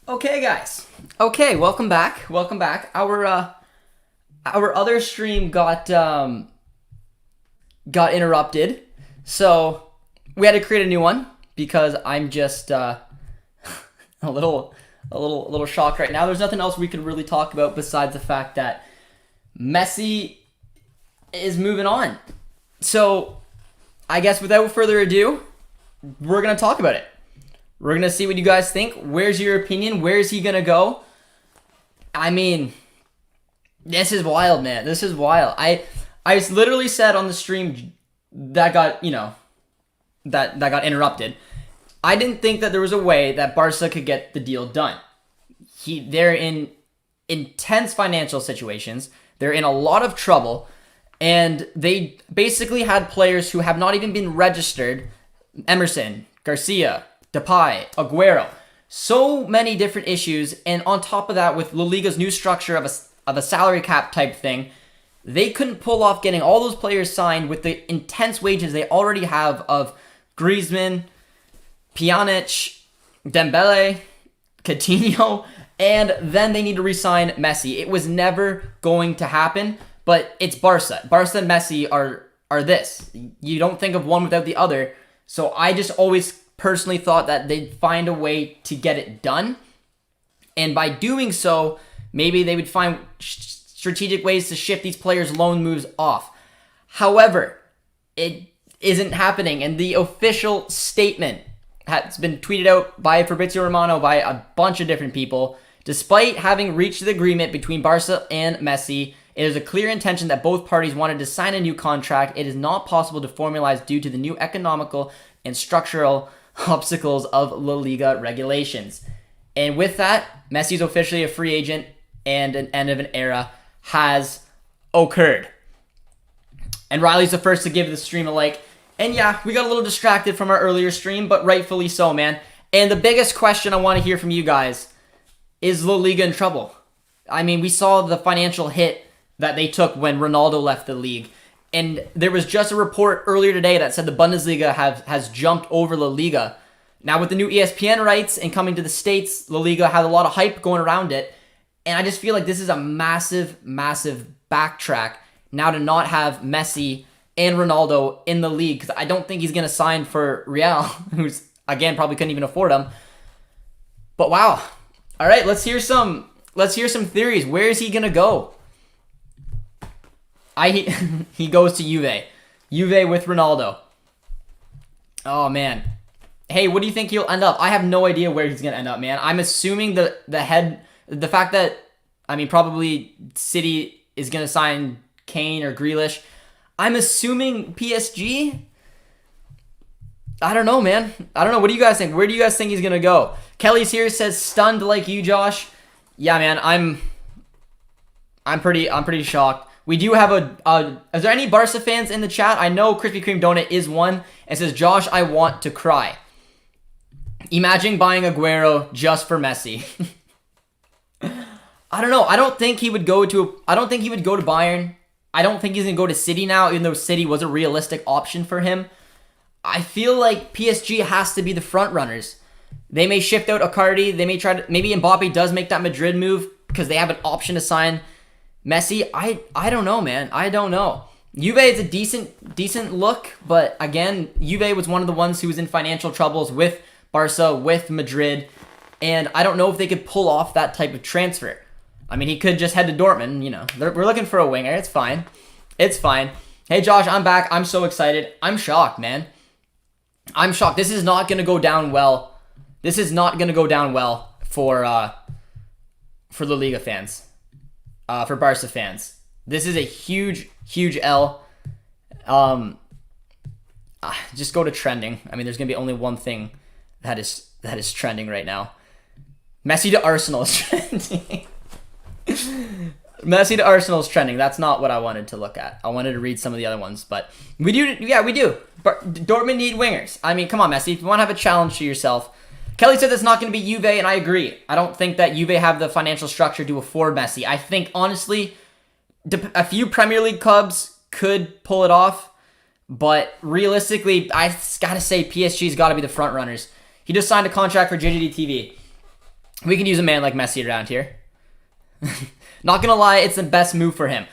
Okay, guys. Okay, welcome back. Welcome back. Our other stream got interrupted, so we had to create a new one because I'm just a little shocked right now. There's nothing else we could really talk about besides the fact that Messi is moving on. So, I guess without further ado, we're gonna talk about it. We're going to see what you guys think. Where's your opinion? Where is he going to go? I mean, this is wild, man. This is wild. I literally said on the stream that got, that got interrupted. I didn't think that there was a way that Barca could get the deal done. They're in intense financial situations. They're in a lot of trouble. And they basically had players who have not even been registered. Emerson, Garcia, Depay, Aguero, so many different issues, and on top of that, with La Liga's new structure of a salary cap type thing, they couldn't pull off getting all those players signed with the intense wages they already have of Griezmann, Pjanic, Dembele, Coutinho, and then they need to re-sign Messi. It was never going to happen, but it's Barca. Barca and Messi are this. You don't think of one without the other, so I just always personally thought that they'd find a way to get it done. And by doing so, maybe they would find strategic ways to shift these players' loan moves off. However, it isn't happening. And the official statement has been tweeted out by Fabrizio Romano by a bunch of different people. Despite having reached the agreement between Barca and Messi, it is a clear intention that both parties wanted to sign a new contract. It is not possible to formalize due to the new economical and structural obstacles of La Liga regulations. And with that, Messi's officially a free agent and an end of an era has occurred. And Riley's the first to give the stream a like. And yeah, we got a little distracted from our earlier stream, but rightfully so, man. And the biggest question I want to hear from you guys is La Liga in trouble? I mean, we saw the financial hit that they took when Ronaldo left the league. And there was just a report earlier today that said the Bundesliga has jumped over La Liga. Now with the new ESPN rights and coming to the States, La Liga had a lot of hype going around it. And I just feel like this is a massive, massive backtrack now to not have Messi and Ronaldo in the league. Because I don't think he's going to sign for Real, who's, again, probably couldn't even afford him. But wow. All right, let's hear some theories. Where is he going to go? He goes to Juve. Juve with Ronaldo. Oh, man. Hey, what do you think he'll end up? I have no idea where he's going to end up, man. I'm assuming the fact that, probably City is going to sign Kane or Grealish. I'm assuming PSG. I don't know, man. I don't know. What do you guys think? Where do you guys think he's going to go? Kelly's here, says stunned like you, Josh. Yeah, man. I'm pretty shocked. We do have is there any Barca fans in the chat? I know Krispy Kreme Donut is one. It says, Josh, I want to cry. Imagine buying Aguero just for Messi. I don't know. I don't think he would go to Bayern. I don't think he's going to go to City now, even though City was a realistic option for him. I feel like PSG has to be the front runners. They may shift out Icardi. They may maybe Mbappe does make that Madrid move because they have an option to sign Messi. I don't know, man. I don't know. Juve is a decent look, but again, Juve was one of the ones who was in financial troubles with Barca, with Madrid, and I don't know if they could pull off that type of transfer. I mean, he could just head to Dortmund, We're looking for a winger. It's fine. It's fine. Hey, Josh, I'm back. I'm so excited. I'm shocked, man. I'm shocked. This is not going to go down well. This is not going to go down well for La Liga fans. For Barca fans. This is a huge, huge L. Just go to trending. There's going to be only one thing that is trending right now. Messi to Arsenal is trending. Messi to Arsenal is trending. That's not what I wanted to look at. I wanted to read some of the other ones, but we do. Yeah, we do. Dortmund need wingers. Come on, Messi. If you want to have a challenge to yourself. Kelly said it's not going to be Juve, and I agree. I don't think that Juve have the financial structure to afford Messi. I think, honestly, a few Premier League clubs could pull it off, but realistically, I got to say PSG's got to be the front runners. He just signed a contract for JJD TV. We can use a man like Messi around here. Not gonna lie, it's the best move for him.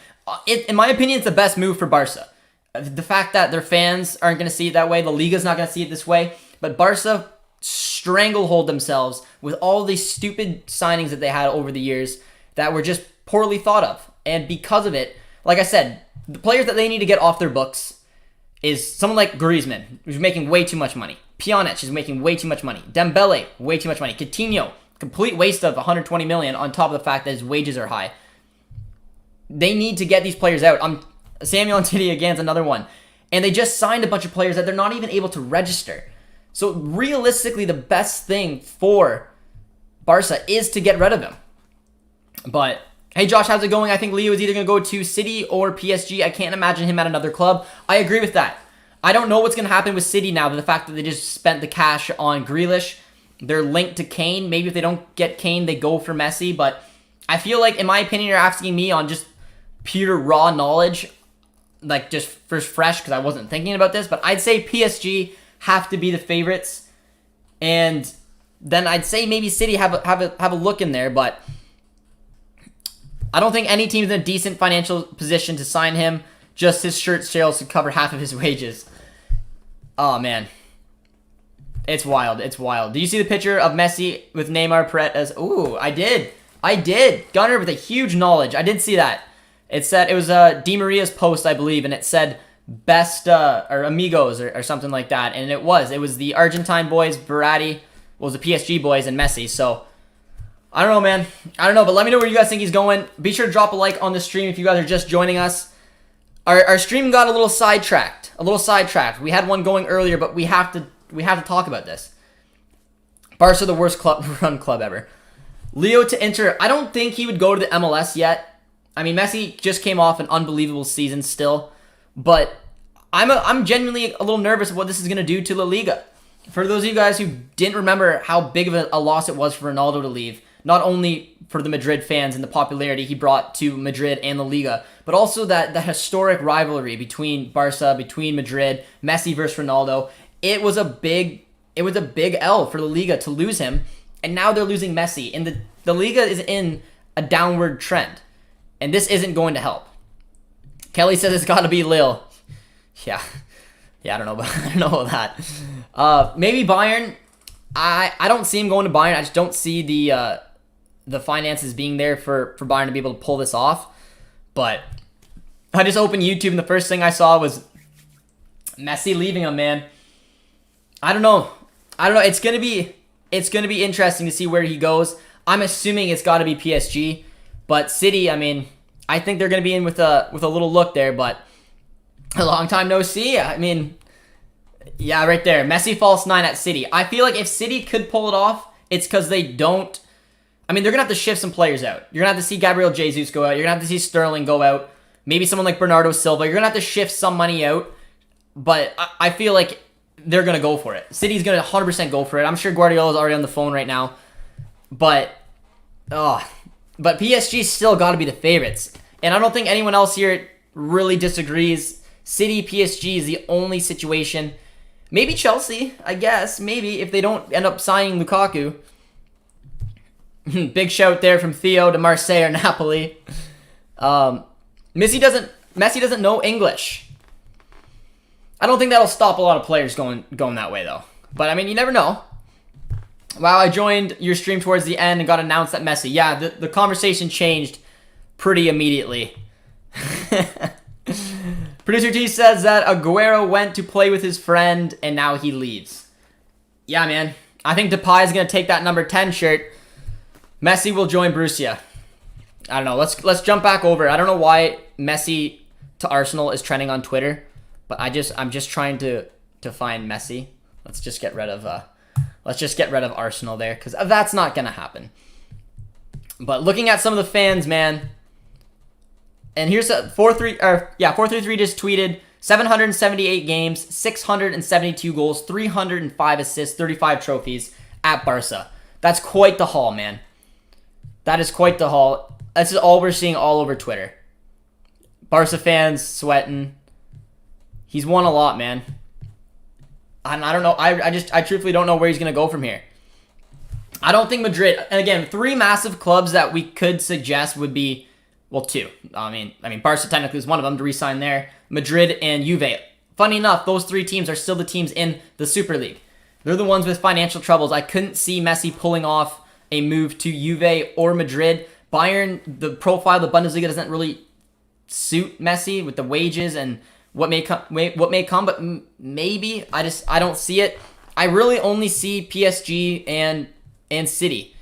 In my opinion, it's the best move for Barca. The fact that their fans aren't gonna see it that way, the Liga's not gonna see it this way, but Barca stranglehold themselves with all these stupid signings that they had over the years that were just poorly thought of. And because of it, like I said, the players that they need to get off their books is someone like Griezmann, who's making way too much money. Pjanic is making way too much money. Dembele, way too much money. Coutinho, complete waste of 120 million on top of the fact that his wages are high. They need to get these players out. Samuel Umtiti again is another one. And they just signed a bunch of players that they're not even able to register. So realistically, the best thing for Barca is to get rid of him. But hey, Josh, how's it going? I think Leo is either going to go to City or PSG. I can't imagine him at another club. I agree with that. I don't know what's going to happen with City now. The fact that they just spent the cash on Grealish. They're linked to Kane. Maybe if they don't get Kane, they go for Messi. But I feel like, in my opinion, you're asking me on just pure raw knowledge, like just first fresh, because I wasn't thinking about this. But I'd say PSG have to be the favorites. And then I'd say maybe City have a look in there. But I don't think any team's in a decent financial position to sign him. Just his shirt sales to cover half of his wages. Oh, man. It's wild. It's wild. Do you see the picture of Messi with Neymar Paredes? Ooh, I did. Gunner with a huge knowledge. I did see that. It said, it was Di Maria's post, I believe, and it said best, or amigos, or something like that. And it was the Argentine boys, Verratti, was the PSG boys, and Messi. So, I don't know, man. I don't know, but let me know where you guys think he's going. Be sure to drop a like on the stream if you guys are just joining us. Our stream got a little sidetracked. We had one going earlier, but we have to talk about this. Barca, the worst run club ever. Leo to Inter. I don't think he would go to the MLS yet. I mean, Messi just came off an unbelievable season still, but I'm genuinely a little nervous of what this is going to do to La Liga. For those of you guys who didn't remember how big of a loss it was for Ronaldo to leave, not only for the Madrid fans and the popularity he brought to Madrid and the Liga, but also that the historic rivalry between Barca, between Madrid, Messi versus Ronaldo. It was a big L for the Liga to lose him, and now they're losing Messi, and the Liga is in a downward trend, and this isn't going to help. Kelly says it's got to be Lille. Yeah, I don't know about that. Maybe Bayern. I don't see him going to Bayern. I just don't see the finances being there for Bayern to be able to pull this off. But I just opened YouTube and the first thing I saw was Messi leaving him, man. I don't know. It's gonna be interesting to see where he goes. I'm assuming it's got to be PSG, but City. I mean, I think they're gonna be in with a little look there. But a long time no see. I mean, yeah, right there. Messi false 9 at City. I feel like if City could pull it off, it's because they don't. I mean, they're going to have to shift some players out. You're going to have to see Gabriel Jesus go out. You're going to have to see Sterling go out. Maybe someone like Bernardo Silva. You're going to have to shift some money out. But I feel like they're going to go for it. City's going to 100% go for it. I'm sure Guardiola's already on the phone right now. But PSG's still got to be the favorites. And I don't think anyone else here really disagrees. City, PSG is the only situation. Maybe Chelsea, I guess. Maybe if they don't end up signing Lukaku. Big shout there from Theo to Marseille or Napoli. Messi doesn't know English. I don't think that'll stop a lot of players going that way though. But I mean, you never know. Wow, I joined your stream towards the end and got announced that Messi. Yeah, the conversation changed pretty immediately. Producer T says that Aguero went to play with his friend and now he leaves. Yeah, man. I think Depay is going to take that number 10 shirt. Messi will join Borussia. I don't know. Let's jump back over. I don't know why Messi to Arsenal is trending on Twitter, but I'm just trying to find Messi. Let's just get rid of Arsenal there because that's not going to happen. But looking at some of the fans, man. And here's a 433 just tweeted 778 games, 672 goals, 305 assists, 35 trophies at Barca. That's quite the haul, man. That is quite the haul. This is all we're seeing all over Twitter. Barca fans sweating. He's won a lot, man. And I don't know. I truthfully don't know where he's gonna go from here. I don't think Madrid, and again, 3 massive clubs that we could suggest would be, well, 2. I mean, Barca technically is one of them to re-sign there. Madrid and Juve. Funny enough, those 3 teams are still the teams in the Super League. They're the ones with financial troubles. I couldn't see Messi pulling off a move to Juve or Madrid. Bayern, the profile of the Bundesliga doesn't really suit Messi with the wages and what may come, but maybe. I don't see it. I really only see PSG and City.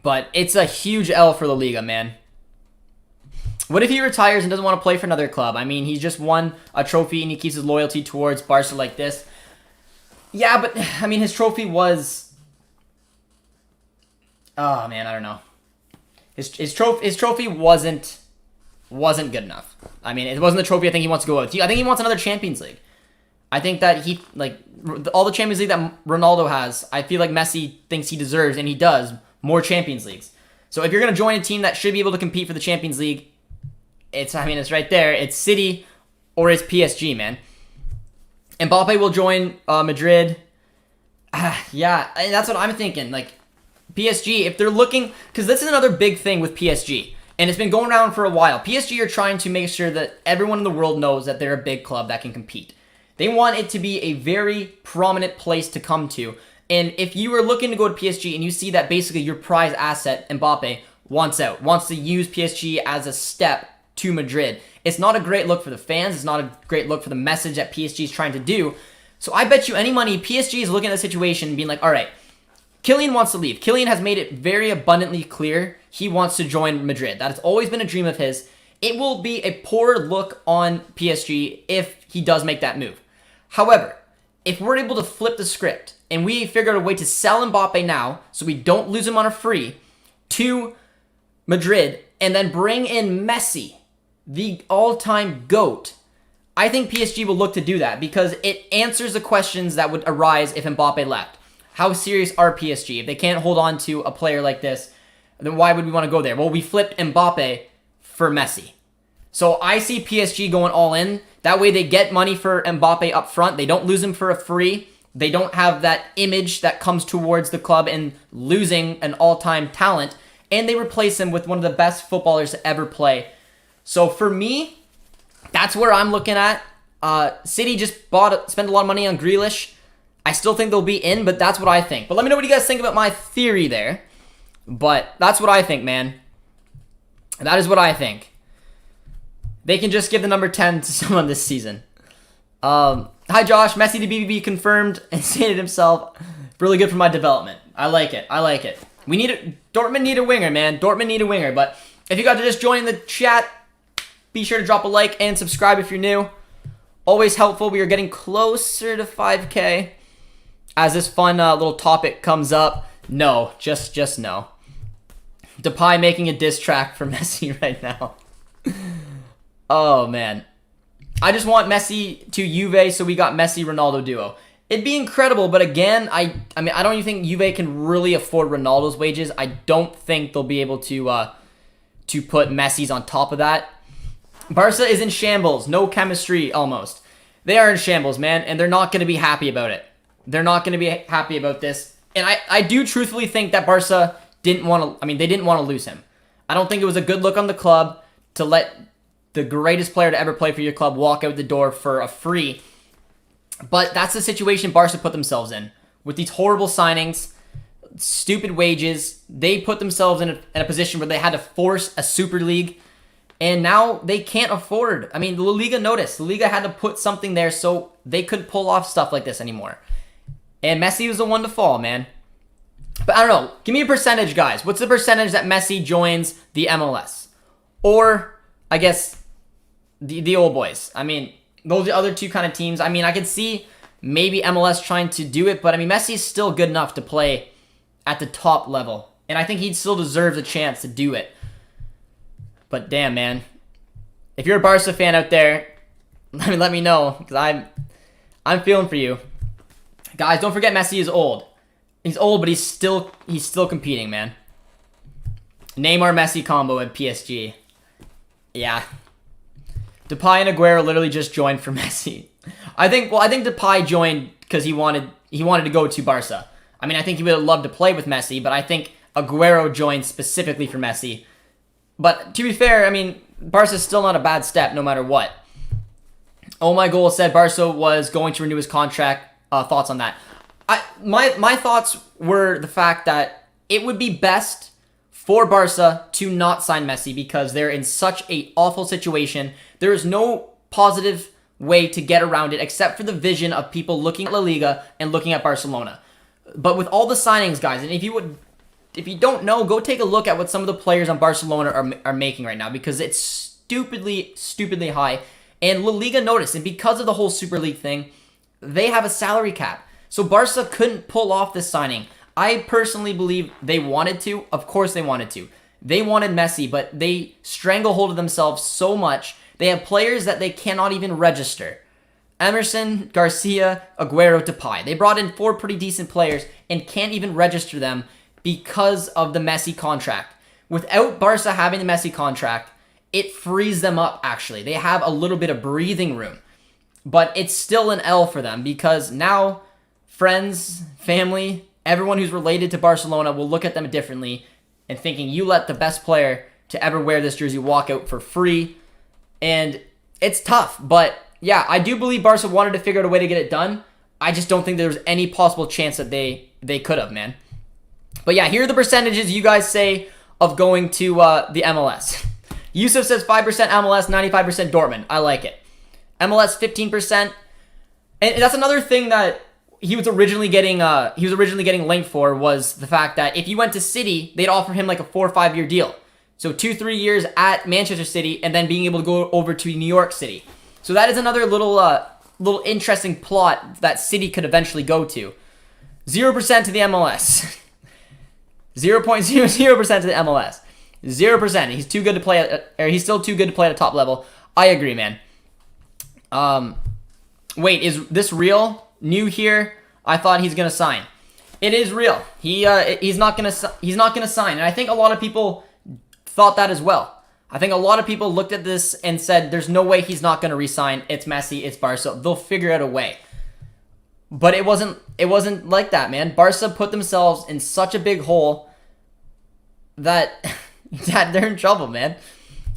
But it's a huge L for the Liga, man. What if he retires and doesn't want to play for another club? I mean, he's just won a trophy and he keeps his loyalty towards Barca like this. Yeah, but, I mean, his trophy was... Oh, man, I don't know. His trophy wasn't good enough. I mean, it wasn't the trophy I think he wants to go with. I think he wants another Champions League. I think that he, like, all the Champions League that Ronaldo has, I feel like Messi thinks he deserves, and he does, more Champions Leagues. So if you're going to join a team that should be able to compete for the Champions League, it's right there. It's City or it's PSG, man. Mbappe will join Madrid. Yeah, and that's what I'm thinking. Like, PSG, if they're looking... Because this is another big thing with PSG. And it's been going around for a while. PSG are trying to make sure that everyone in the world knows that they're a big club that can compete. They want it to be a very prominent place to come to. And if you are looking to go to PSG and you see that basically your prize asset, Mbappe, wants to use PSG as a step to Madrid, it's not a great look for the fans. It's not a great look for the message that PSG is trying to do. So I bet you any money PSG is looking at the situation and being like, all right, Kylian wants to leave. Kylian has made it very abundantly clear he wants to join Madrid. That has always been a dream of his. It will be a poor look on PSG if he does make that move. However, if we're able to flip the script and we figure out a way to sell Mbappe now so we don't lose him on a free to Madrid and then bring in Messi, the all-time GOAT, I think PSG will look to do that because it answers the questions that would arise if Mbappe left. How serious are PSG? If they can't hold on to a player like this, then why would we want to go there? Well, we flipped Mbappe for Messi. So I see PSG going all in. That way they get money for Mbappe up front. They don't lose him for a free. They don't have that image that comes towards the club and losing an all-time talent. And they replace him with one of the best footballers to ever play. So for me, that's where I'm looking at. City just spent a lot of money on Grealish. I still think they'll be in, but that's what I think. But let me know what you guys think about my theory there. But that's what I think, man. That is what I think. They can just give the number 10 to someone this season. Hi, Josh. Messi to BBB confirmed and stated himself. Really good for my development. I like it. I like it. Dortmund need a winger, man. Dortmund need a winger. But if you got to just join the chat, be sure to drop a like and subscribe if you're new. Always helpful. We are getting closer to 5K. As this fun little topic comes up. No, just no. Depay making a diss track for Messi right now. Oh, man. I just want Messi to Juve, so we got Messi-Ronaldo duo. It'd be incredible, but again, I mean, I don't even think Juve can really afford Ronaldo's wages. I don't think they'll be able to put Messi's on top of that. Barca is in shambles. No chemistry, almost. They are in shambles, man, and they're not going to be happy about it. They're not going to be happy about this. And I do truthfully think that Barca didn't want to, they didn't want to lose him. I don't think it was a good look on the club to let the greatest player to ever play for your club walk out the door for a free. But that's the situation Barca put themselves in. With these horrible signings, stupid wages, they put themselves in a position where they had to force a Super League. And now they can't afford. The Liga noticed. The Liga had to put something there so they couldn't pull off stuff like this anymore. And Messi was the one to fall, man. But I don't know. Give me a percentage, guys. What's the percentage that Messi joins the MLS? Or, I guess, the old boys. Those are the other two kind of teams. I could see maybe MLS trying to do it, but Messi is still good enough to play at the top level. And I think he still deserves a chance to do it. But damn, man. If you're a Barca fan out there, let me know, because I'm feeling for you. Guys, don't forget Messi is old. He's old, but he's still competing, man. Neymar Messi combo at PSG. Yeah. Depay and Aguero literally just joined for Messi. I think Depay joined because he wanted to go to Barca. I mean, I think he would have loved to play with Messi, but I think Aguero joined specifically for Messi. But to be fair, I mean, Barca's still not a bad step no matter what. Oh My Goal said Barca was going to renew his contract. Thoughts on that? My thoughts were the fact that it would be best for Barca to not sign Messi because they're in such an awful situation. There is no positive way to get around it except for the vision of people looking at La Liga and looking at Barcelona. But with all the signings, guys, and if you don't know, go take a look at what some of the players on Barcelona are making right now because it's stupidly high. And La Liga noticed, and because of the whole Super League thing, they have a salary cap. So Barca couldn't pull off this signing. I personally believe they wanted to. Of course they wanted to. They wanted Messi, but they stranglehold themselves so much. They have players that they cannot even register. Emerson, Garcia, Aguero, Depay. They brought in 4 pretty decent players and can't even register them because of the Messi contract. Without Barca having the Messi contract, it frees them up, actually. They have a little bit of breathing room. But it's still an L for them because now friends, family, everyone who's related to Barcelona will look at them differently and thinking you let the best player to ever wear this jersey walk out for free. And it's tough, but yeah, I do believe Barca wanted to figure out a way to get it done. I just don't think there was any possible chance that they could have, man. But yeah, here are the percentages you guys say of going to the MLS. Yusuf says 5% MLS, 95% Dortmund. I like it. MLS 15%. And that's another thing that he was originally getting linked for was the fact that if he went to City, they'd offer him like a 4 or 5 year deal. So 2-3 years at Manchester City and then being able to go over to New York City. So that is another little interesting plot that City could eventually go to. 0% to the MLS. 0.00% to the MLS. 0%. He's too good to play he's still too good to play at a top level. I agree, man. Wait, is this real? New here? I thought he's gonna sign. It is real. He's not gonna sign, and I think a lot of people thought that as well. I think a lot of people looked at this and said, "There's no way he's not gonna resign. It's Messi. It's Barca. They'll figure out a way." But it wasn't like that, man. Barca put themselves in such a big hole that they're in trouble, man.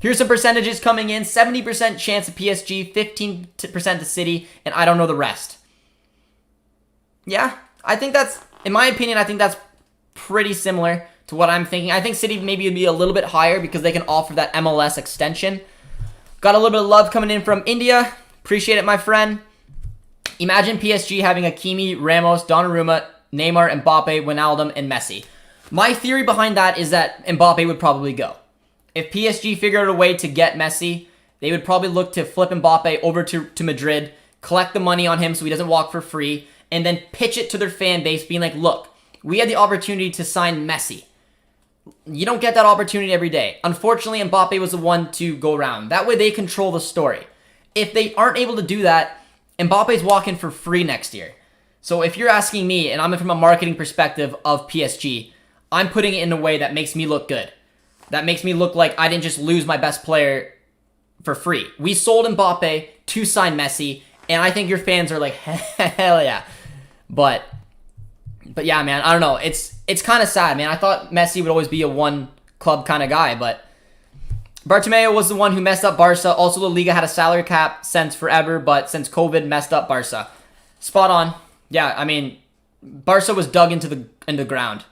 Here's some percentages coming in. 70% chance of PSG, 15% to City, and I don't know the rest. Yeah, I think that's, in my opinion, I think that's pretty similar to what I'm thinking. I think City maybe would be a little bit higher because they can offer that MLS extension. Got a little bit of love coming in from India. Appreciate it, my friend. Imagine PSG having Hakimi, Ramos, Donnarumma, Neymar, Mbappe, Wijnaldum, and Messi. My theory behind that is that Mbappe would probably go. If PSG figured out a way to get Messi, they would probably look to flip Mbappe over to Madrid, collect the money on him so he doesn't walk for free, and then pitch it to their fan base being like, look, we had the opportunity to sign Messi. You don't get that opportunity every day. Unfortunately, Mbappe was the one to go around. That way they control the story. If they aren't able to do that, Mbappe's walking for free next year. So if you're asking me, and I'm from a marketing perspective of PSG, I'm putting it in a way that makes me look good. That makes me look like I didn't just lose my best player for free. We sold Mbappe to sign Messi, and I think your fans are like, hell yeah. But yeah, man, I don't know. It's kind of sad, man. I thought Messi would always be a one-club kind of guy, but Bartomeu was the one who messed up Barca. Also, La Liga had a salary cap since forever, but since COVID messed up Barca. Spot on. Yeah, I mean, Barca was dug into the ground.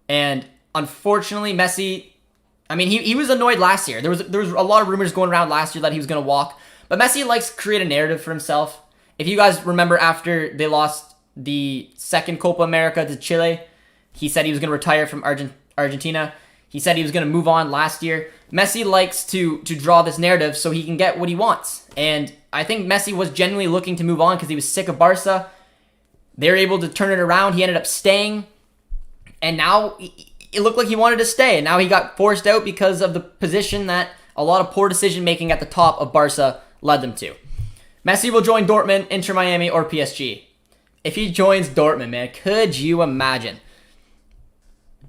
And unfortunately, Messi, I mean, he was annoyed last year. There was a lot of rumors going around last year that he was going to walk. But Messi likes to create a narrative for himself. If you guys remember after they lost the second Copa America to Chile, he said he was going to retire from Argentina. He said he was going to move on last year. Messi likes to draw this narrative so he can get what he wants. And I think Messi was genuinely looking to move on because he was sick of Barca. They were able to turn it around. He ended up staying. And now it looked like he wanted to stay. And now he got forced out because of the position that a lot of poor decision-making at the top of Barca led them to. Messi will join Dortmund, Inter Miami, or PSG. If he joins Dortmund, man, could you imagine?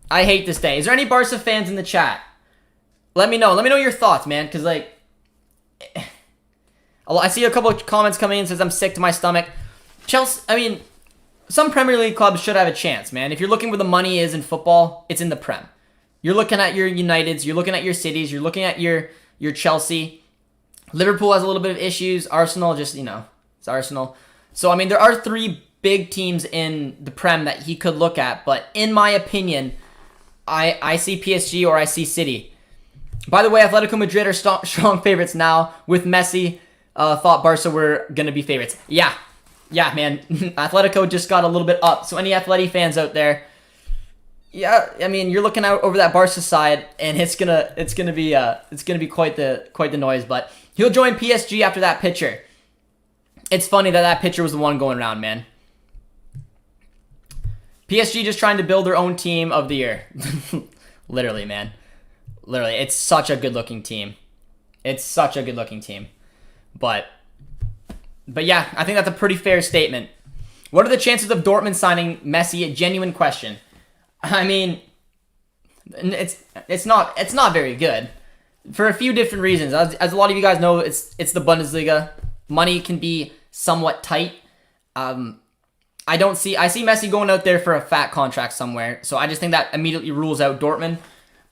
I hate this day. Is there any Barca fans in the chat? Let me know. Let me know your thoughts, man. Because, like, I see a couple of comments coming in. Says I'm sick to my stomach. Chelsea, I mean, some Premier League clubs should have a chance, man. If you're looking where the money is in football, it's in the Prem. You're looking at your Uniteds, you're looking at your Cities, you're looking at your Chelsea. Liverpool has a little bit of issues. Arsenal, just, it's Arsenal. So, I mean, there are 3 big teams in the Prem that he could look at, but in my opinion, I see PSG or I see City. By the way, Atletico Madrid are strong favorites now with Messi. Thought Barca were going to be favorites. Yeah, man. Atletico just got a little bit up. So any Atleti fans out there, yeah, I mean, you're looking out over that Barca side, and it's gonna be quite the noise. But he'll join PSG after that picture. It's funny that picture was the one going around, man. PSG just trying to build their own team of the year. Literally, man. Literally, it's such a good-looking team. But yeah, I think that's a pretty fair statement. What are the chances of Dortmund signing Messi? A genuine question. I mean, it's not very good for a few different reasons. As a lot of you guys know, it's the Bundesliga. Money can be somewhat tight. I see Messi going out there for a fat contract somewhere. So I just think that immediately rules out Dortmund.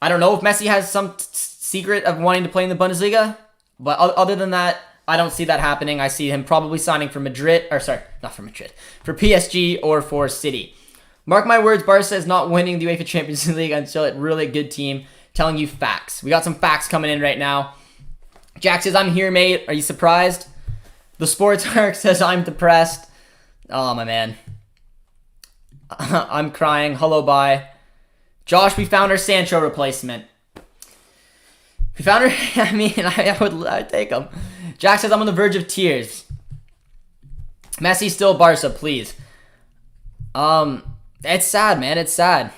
I don't know if Messi has some secret of wanting to play in the Bundesliga, but other than that, I don't see that happening. I see him probably signing for for PSG or for City. Mark my words, Barca is not winning the UEFA Champions League until a really good team. Telling you facts. We got some facts coming in right now. Jack says, I'm here, mate. Are you surprised? The Sports Arc says, I'm depressed. Oh, my man. I'm crying. Hello, bye. Josh, we found our Sancho replacement. We found her. I mean, I'd take him. Jack says, I'm on the verge of tears. Messi still Barca, please. It's sad, man. It's sad.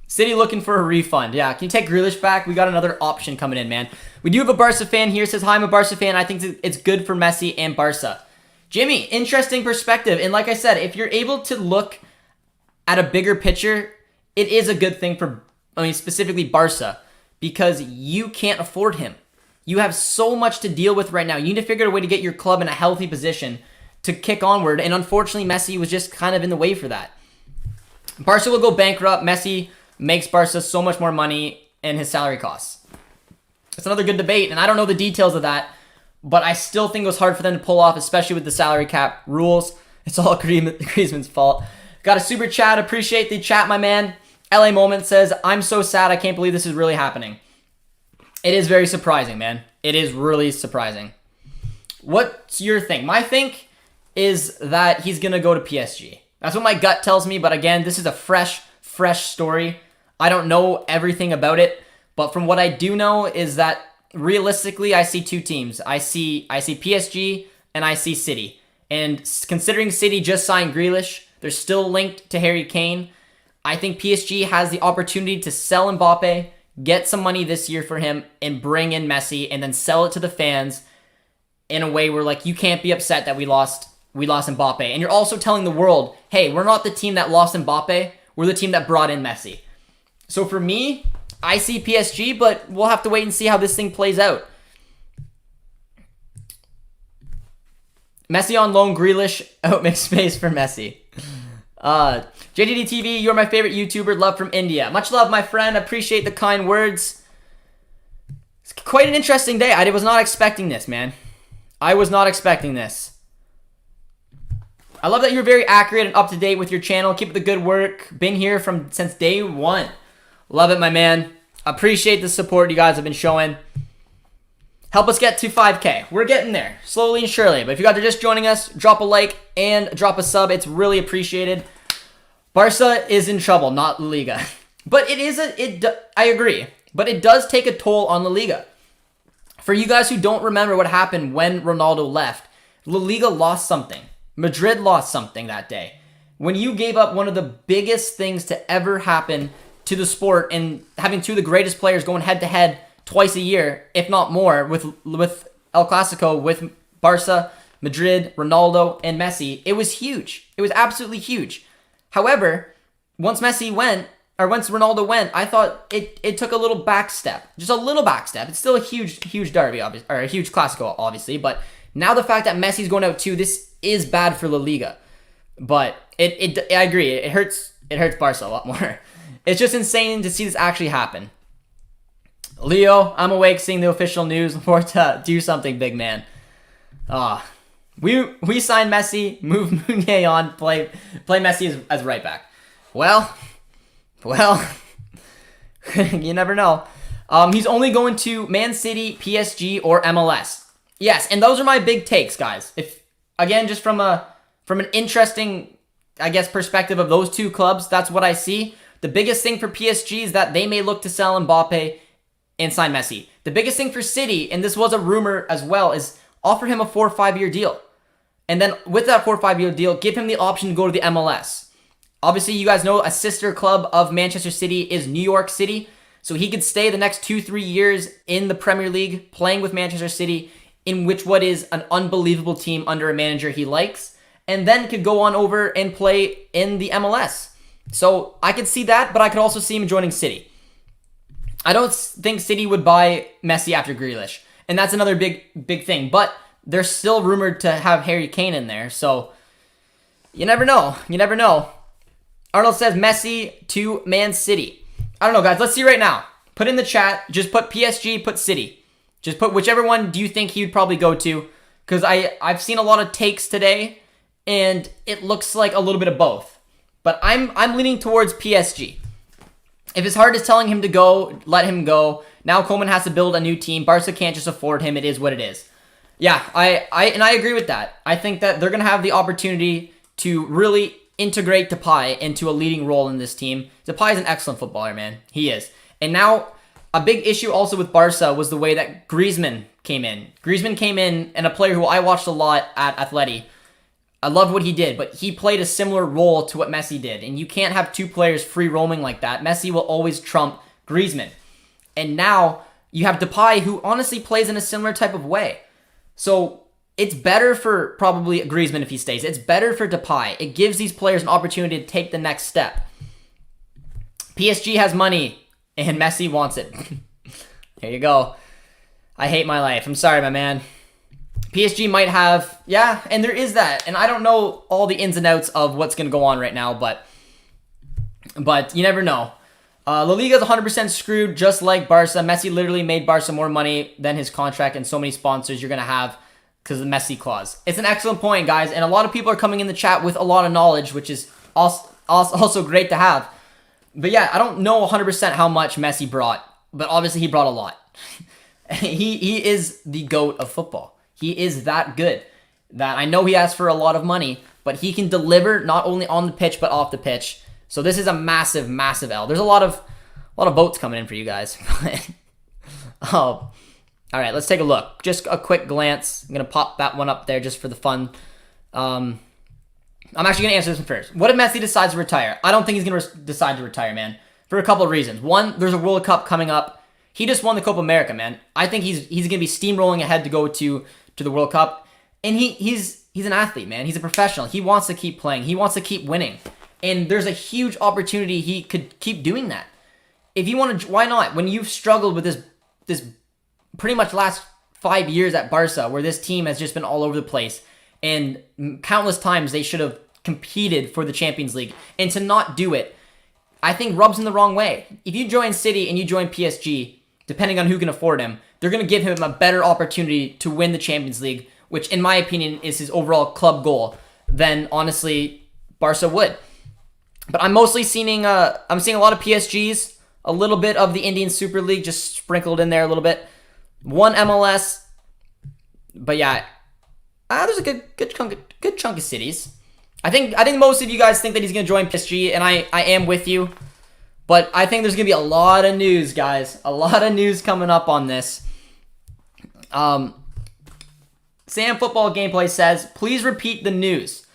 City looking for a refund. Yeah, can you take Grealish back? We got another option coming in, man. We do have a Barca fan here. Says, hi, I'm a Barca fan. I think it's good for Messi and Barca. Jimmy, interesting perspective. And like I said, if you're able to look at a bigger picture, it is a good thing for, specifically Barca, because you can't afford him. You have so much to deal with right now. You need to figure out a way to get your club in a healthy position to kick onward. And unfortunately, Messi was just kind of in the way for that. Barca will go bankrupt. Messi makes Barca so much more money and his salary costs. It's another good debate, and I don't know the details of that, but I still think it was hard for them to pull off, especially with the salary cap rules. It's all Griezmann's fault. Got a super chat. Appreciate the chat, my man. LA Moment says, I'm so sad. I can't believe this is really happening. It is very surprising, man. It is really surprising. What's your thing? My think is that he's going to go to PSG. That's what my gut tells me, but again, this is a fresh story. I don't know everything about it, but from what I do know is that realistically, I see 2 teams. I see PSG and I see City. And considering City just signed Grealish, they're still linked to Harry Kane. I think PSG has the opportunity to sell Mbappe, get some money this year for him, and bring in Messi, and then sell it to the fans in a way where, like, you can't be upset that we lost Mbappe. And you're also telling the world, hey, we're not the team that lost Mbappe, we're the team that brought in Messi. So for me, I see PSG, but we'll have to wait and see how this thing plays out. Messi on loan, Grealish out, make space for Messi. JJD TV, you're my favorite YouTuber. Love from India. Much love, my friend. Appreciate the kind words. It's quite an interesting day. I was not expecting this, man. I was not expecting this. I love that you're very accurate and up to date with your channel. Keep up the good work. Been here since day one. Love it, my man. Appreciate the support you guys have been showing. Help us get to 5K. We're getting there, slowly and surely. But if you guys are just joining us, drop a like and drop a sub. It's really appreciated. Barca is in trouble, not La Liga. But I agree. But it does take a toll on La Liga. For you guys who don't remember what happened when Ronaldo left, La Liga lost something. Madrid lost something that day. When you gave up one of the biggest things to ever happen to the sport and having 2 of the greatest players going head-to-head twice a year, if not more, with El Clasico, with Barca, Madrid, Ronaldo, and Messi, it was huge. It was absolutely huge. However, once Ronaldo went, I thought it took a little back step. Just a little back step. It's still a huge derby, obviously, or a huge Clasico, obviously, but now the fact that Messi's going out too, this is bad for La Liga. But I agree. It hurts Barca a lot more. It's just insane to see this actually happen. Leo, I'm awake seeing the official news. Before to do something, big man. We signed Messi, move Meunier on, play Messi as right back. Well, you never know. He's only going to Man City, PSG, or MLS. Yes, and those are my big takes, guys. If again, just from an interesting, I guess, perspective of those two clubs, that's what I see. The biggest thing for PSG is that they may look to sell Mbappe and sign Messi. The biggest thing for City, and this was a rumor as well, is offer him a 4 or 5 year deal. And then with that 4 or 5 year deal, give him the option to go to the MLS. Obviously, you guys know a sister club of Manchester City is New York City. So he could stay the next 2-3 years in the Premier League playing with Manchester City, in which what is an unbelievable team under a manager he likes, and then could go on over and play in the MLS. So I could see that, but I could also see him joining City. I don't think City would buy Messi after Grealish, and that's another big thing. But they're still rumored to have Harry Kane in there, so you never know. You never know. Arnold says Messi to Man City. I don't know, guys. Let's see right now. Put in the chat. Just put PSG, put City. Just put whichever one do you think he would probably go to, because I've seen a lot of takes today, and it looks like a little bit of both. But I'm leaning towards PSG. If it's hard as telling him to go, let him go. Now Koeman has to build a new team. Barca can't just afford him. It is what it is. Yeah, I agree with that. I think that they're going to have the opportunity to really integrate Depay into a leading role in this team. Depay is an excellent footballer, man. He is. And now a big issue also with Barca was the way that Griezmann came in. Griezmann came in, and a player who I watched a lot at Atleti. I loved what he did, but he played a similar role to what Messi did. And you can't have two players free roaming like that. Messi will always trump Griezmann. And now you have Depay, who honestly plays in a similar type of way. So it's better for probably Griezmann if he stays. It's better for Depay. It gives these players an opportunity to take the next step. PSG has money, and Messi wants it. There you go. I hate my life. I'm sorry, my man. PSG might have, yeah, and there is that. And I don't know all the ins and outs of what's going to go on right now, but you never know. La Liga is 100% screwed, just like Barca. Messi literally made Barca more money than his contract and so many sponsors you're going to have because of the Messi clause. It's an excellent point, guys, and a lot of people are coming in the chat with a lot of knowledge, which is also great to have. But yeah, I don't know 100% how much Messi brought, but obviously he brought a lot. He is the GOAT of football. He is that good that I know he asks for a lot of money, but he can deliver not only on the pitch but off the pitch. So this is a massive, massive L. There's a lot of votes coming in for you guys. Oh, all right. Let's take a look. Just a quick glance. I'm gonna pop that one up there just for the fun. I'm actually gonna answer this one first. What if Messi decides to retire? I don't think he's gonna decide to retire, man. For a couple of reasons. One, there's a World Cup coming up. He just won the Copa America, man. I think he's gonna be steamrolling ahead to go to the World Cup, and he's an athlete, man. He's a professional. He wants to keep playing. He wants to keep winning, and there's a huge opportunity he could keep doing that. If you want to, why not? When you've struggled with this pretty much last 5 years at Barca, where this team has just been all over the place, and countless times they should have competed for the Champions League, and to not do it, I think rubs him the wrong way. If you join City and you join PSG, depending on who can afford him, they're going to give him a better opportunity to win the Champions League, which in my opinion is his overall club goal, than honestly Barca would. But I'm mostly seeing I'm seeing a lot of PSGs, a little bit of the Indian Super League just sprinkled in there a little bit. One MLS, but yeah, there's a good chunk of cities. I think most of you guys think that he's going to join PSG, and I am with you. But I think there's going to be a lot of news, guys. A lot of news coming up on this. Sam Football Gameplay says, please repeat the news.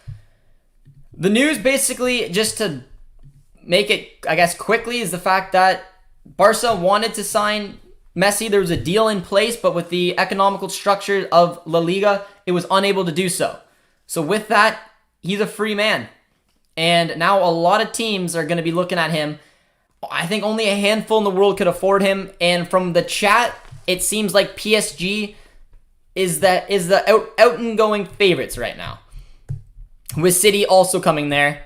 The news, basically, just to make it, I guess, quickly, is the fact that Barca wanted to sign Messi. There was a deal in place, but with the economical structure of La Liga, it was unable to do so. So with that, he's a free man. And now a lot of teams are going to be looking at him. I think only a handful in the world could afford him. And from the chat, it seems like PSG is the out and going favorites right now. With City also coming there,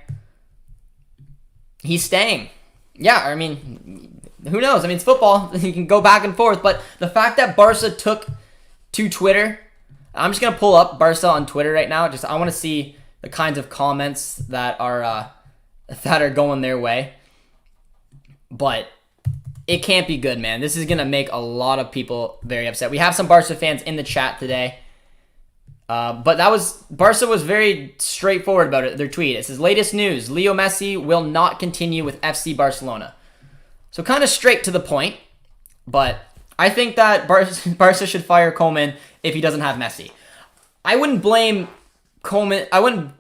he's staying. Yeah, I mean, who knows? I mean, it's football. You can go back and forth. But the fact that Barca took to Twitter, I'm just going to pull up Barca on Twitter right now. I want to see the kinds of comments that are going their way. But it can't be good, man. This is going to make a lot of people very upset. We have some Barca fans in the chat today. But Barca was very straightforward about it. Their tweet. It says, latest news, Leo Messi will not continue with FC Barcelona. So kind of straight to the point. But I think that Barca should fire Koeman if he doesn't have Messi. I wouldn't blame Koeman. I wouldn't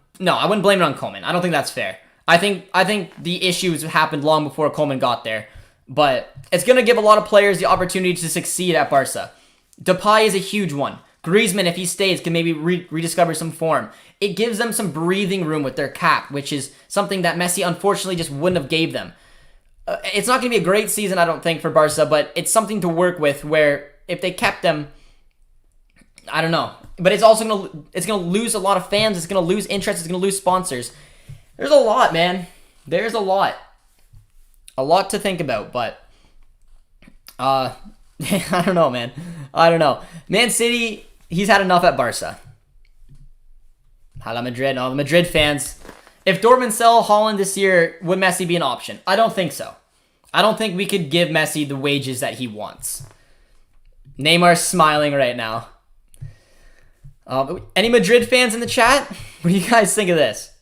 blame it on Koeman. I don't think that's fair. I think the issues happened long before Koeman got there. But it's going to give a lot of players the opportunity to succeed at Barca. Depay is a huge one. Griezmann, if he stays, can maybe rediscover some form. It gives them some breathing room with their cap, which is something that Messi unfortunately just wouldn't have gave them. It's not going to be a great season, I don't think, for Barca, but it's something to work with where if they kept them, I don't know. But it's also going to lose a lot of fans. It's going to lose interest. It's going to lose sponsors. There's a lot, man. There's a lot. A lot to think about, but I don't know, man. I don't know. Man City, he's had enough at Barca. Hala Madrid. No, the Madrid fans. If Dortmund sell Haaland this year, would Messi be an option? I don't think so. I don't think we could give Messi the wages that he wants. Neymar's smiling right now. Any Madrid fans in the chat? What do you guys think of this?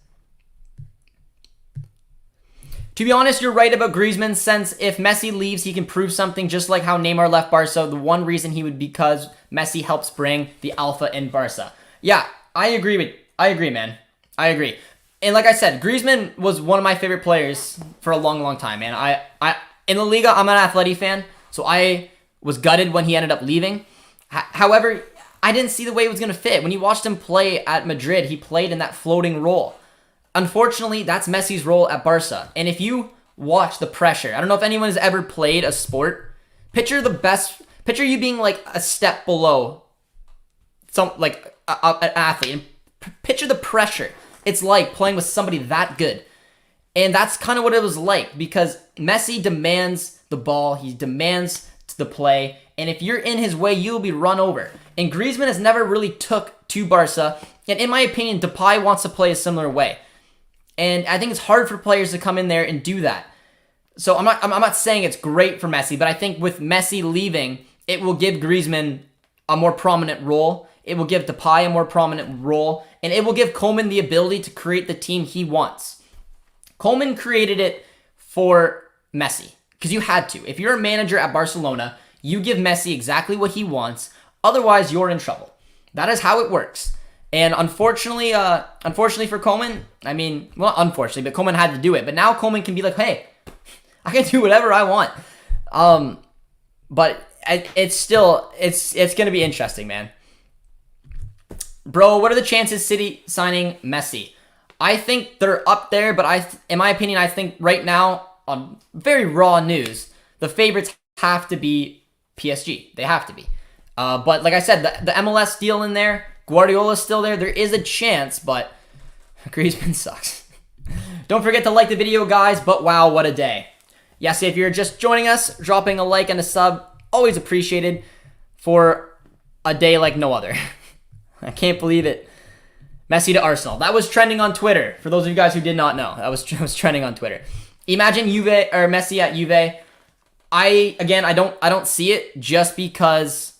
To be honest, you're right about Griezmann, since if Messi leaves, he can prove something, just like how Neymar left Barca. The one reason he would be because Messi helps bring the alpha in Barca. Yeah, I agree, man. I agree. And like I said, Griezmann was one of my favorite players for a long, long time, man. I in the Liga, I'm an Atleti fan, so I was gutted when he ended up leaving. However, I didn't see the way it was going to fit. When you watched him play at Madrid, he played in that floating role. Unfortunately, that's Messi's role at Barca. And if you watch the pressure, I don't know if anyone has ever played a sport. Picture you being like a step below an athlete. And picture the pressure it's like playing with somebody that good. And that's kind of what it was like, because Messi demands the ball. He demands the play. And if you're in his way, you'll be run over. And Griezmann has never really took to Barca. And in my opinion, Depay wants to play a similar way. And I think it's hard for players to come in there and do that. So I'm not saying it's great for Messi, but I think with Messi leaving, it will give Griezmann a more prominent role. It will give Depay a more prominent role. And it will give Koeman the ability to create the team he wants. Koeman created it for Messi, because you had to. If you're a manager at Barcelona, you give Messi exactly what he wants. Otherwise, you're in trouble. That is how it works. And unfortunately for Koeman, unfortunately, but Koeman had to do it. But now Koeman can be like, hey, I can do whatever I want. But it's going to be interesting, man. Bro, what are the chances City signing Messi? I think they're up there, but in my opinion, I think right now, on very raw news, the favorites have to be PSG. They have to be. But like I said, the MLS deal in there, Guardiola's still there. There is a chance, but Griezmann sucks. Don't forget to like the video, guys. But wow, what a day. Yes, if you're just joining us, dropping a like and a sub, always appreciated for a day like no other. I can't believe it. Messi to Arsenal. That was trending on Twitter. For those of you guys who did not know, that was trending on Twitter. Imagine Messi at Juve. I don't see it just because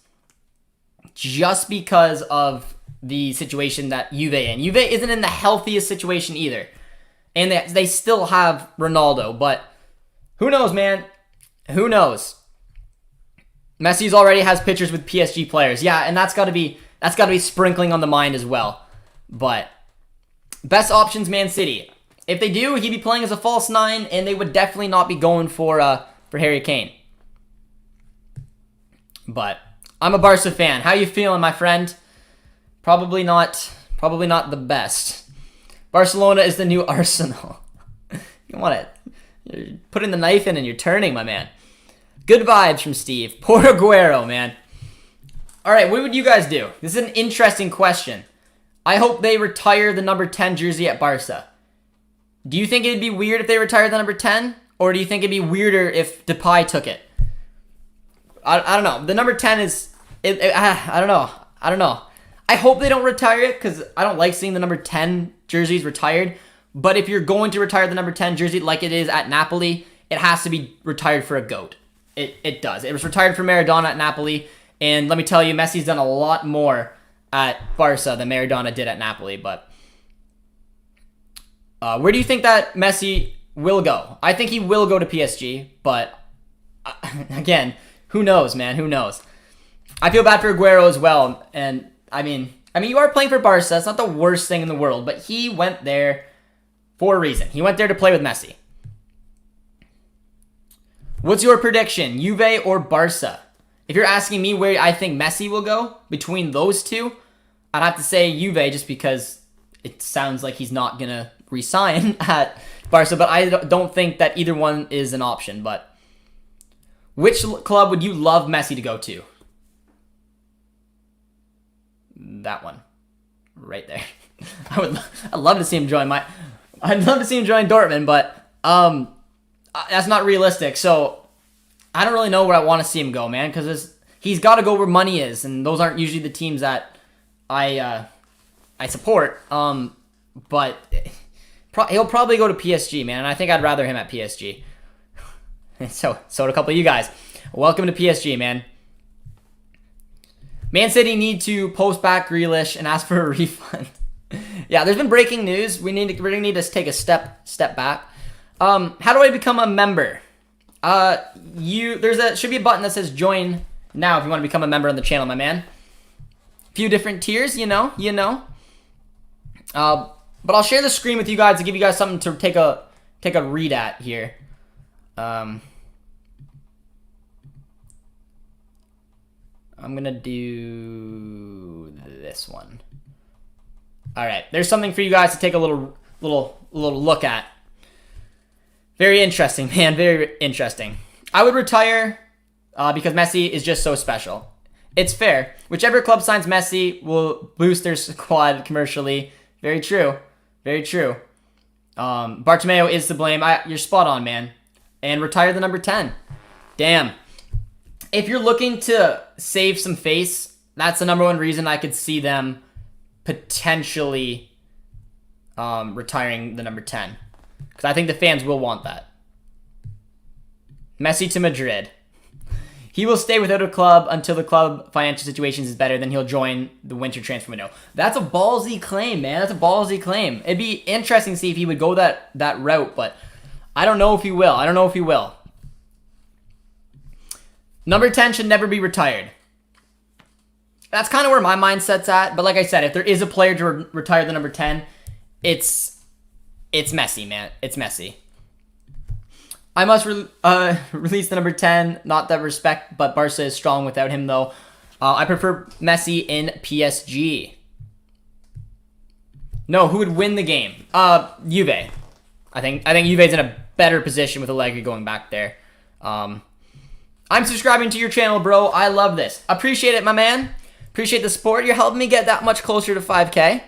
of the situation that Juve in. Juve isn't in the healthiest situation either. And they still have Ronaldo, but who knows, man? Who knows? Messi's already has pictures with PSG players. Yeah, and that's got to be sprinkling on the mind as well. But best options, Man City. If they do, he'd be playing as a false nine, and they would definitely not be going for Harry Kane. But I'm a Barca fan. How you feeling, my friend? Probably not the best. Barcelona is the new Arsenal. You want it? You're putting the knife in and you're turning, my man. Good vibes from Steve. Poor Aguero, man. All right, what would you guys do? This is an interesting question. I hope they retire the number 10 jersey at Barca. Do you think it'd be weird if they retired the number 10? Or do you think it'd be weirder if Depay took it? I don't know. The number 10 is... I don't know. I don't know. I hope they don't retire it because I don't like seeing the number 10 jerseys retired. But if you're going to retire the number 10 jersey like it is at Napoli, it has to be retired for a GOAT. It does. It was retired for Maradona at Napoli. And let me tell you, Messi's done a lot more at Barca than Maradona did at Napoli. But where do you think that Messi will go? I think he will go to PSG. But again, who knows, man? Who knows? I feel bad for Aguero as well. And I mean, you are playing for Barca. It's not the worst thing in the world. But he went there for a reason. He went there to play with Messi. What's your prediction, Juve or Barca? If you're asking me where I think Messi will go between those two, I'd have to say Juve just because it sounds like he's not going to re-sign at Barca. But I don't think that either one is an option. But which club would you love Messi to go to? That one. Right there. I'd love to see him join Dortmund, but that's not realistic. So I don't really know where I want to see him go, man, because he's got to go where money is, and those aren't usually the teams that I support. But he'll probably go to PSG, man, and I think I'd rather him at PSG. So do a couple of you guys. Welcome to PSG, man. Man City need to post back Grealish and ask for a refund. Yeah, there's been breaking news. We need to take a step back. How do I become a member? Should be a button that says join now if you want to become a member on the channel, my man. A few different tiers, you know. But I'll share the screen with you guys to give you guys something to take a read at here. I'm gonna do this one. All right, there's something for you guys to take a little look at. Very interesting, man. Very interesting. I would retire because Messi is just so special. It's fair. Whichever club signs Messi will boost their squad commercially. Very true. Very true. Bartomeu is to blame. You're spot on, man. And retire the number 10. Damn. If you're looking to save some face, that's the number one reason I could see them potentially retiring the number 10. Because I think the fans will want that. Messi to Madrid. He will stay without a club until the club financial situation is better. Then he'll join the winter transfer window. That's a ballsy claim, man. That's a ballsy claim. It'd be interesting to see if he would go that route, but I don't know if he will. Number 10 should never be retired. That's kind of where my mindset's at. But like I said, if there is a player to retire the number 10, it's Messi, man. It's Messi. I must release the number 10. Not that respect, but Barca is strong without him, though. I prefer Messi in PSG. No, who would win the game? Juve. I think Juve's in a better position with Allegri going back there. I'm subscribing to your channel, bro. I love this. Appreciate it, my man. Appreciate the support. You're helping me get that much closer to 5K.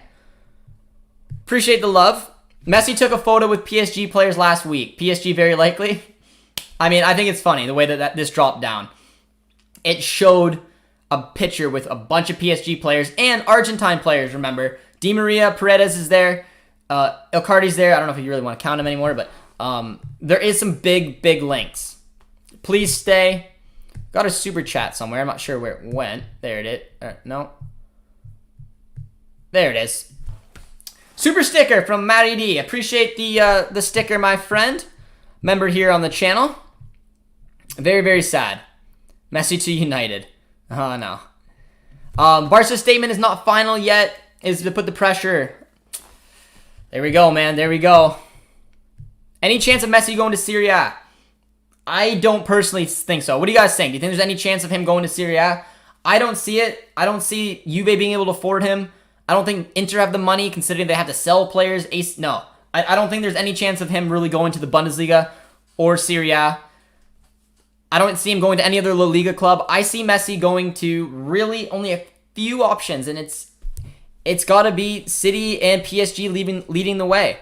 Appreciate the love. Messi took a photo with PSG players last week. PSG very likely. I mean, I think it's funny the way that this dropped down. It showed a picture with a bunch of PSG players and Argentine players, remember. Di Maria, Paredes is there. Icardi's there. I don't know if you really want to count him anymore, but there is some big links. Please stay. Got a super chat somewhere. I'm not sure where it went. There it is. No. There it is. Super sticker from Matty D. Appreciate the sticker, my friend. Member here on the channel. Very, very sad. Messi to United. Oh, no. Barca's statement is not final yet. Is to put the pressure. There we go, man. There we go. Any chance of Messi going to Serie A? I don't personally think so. What do you guys think? Do you think there's any chance of him going to Serie A? I don't see it. I don't see Juve being able to afford him. I don't think Inter have the money, considering they have to sell players. No. I don't think there's any chance of him really going to the Bundesliga or Serie A. I don't see him going to any other La Liga club. I see Messi going to really only a few options, and it's got to be City and PSG leading the way.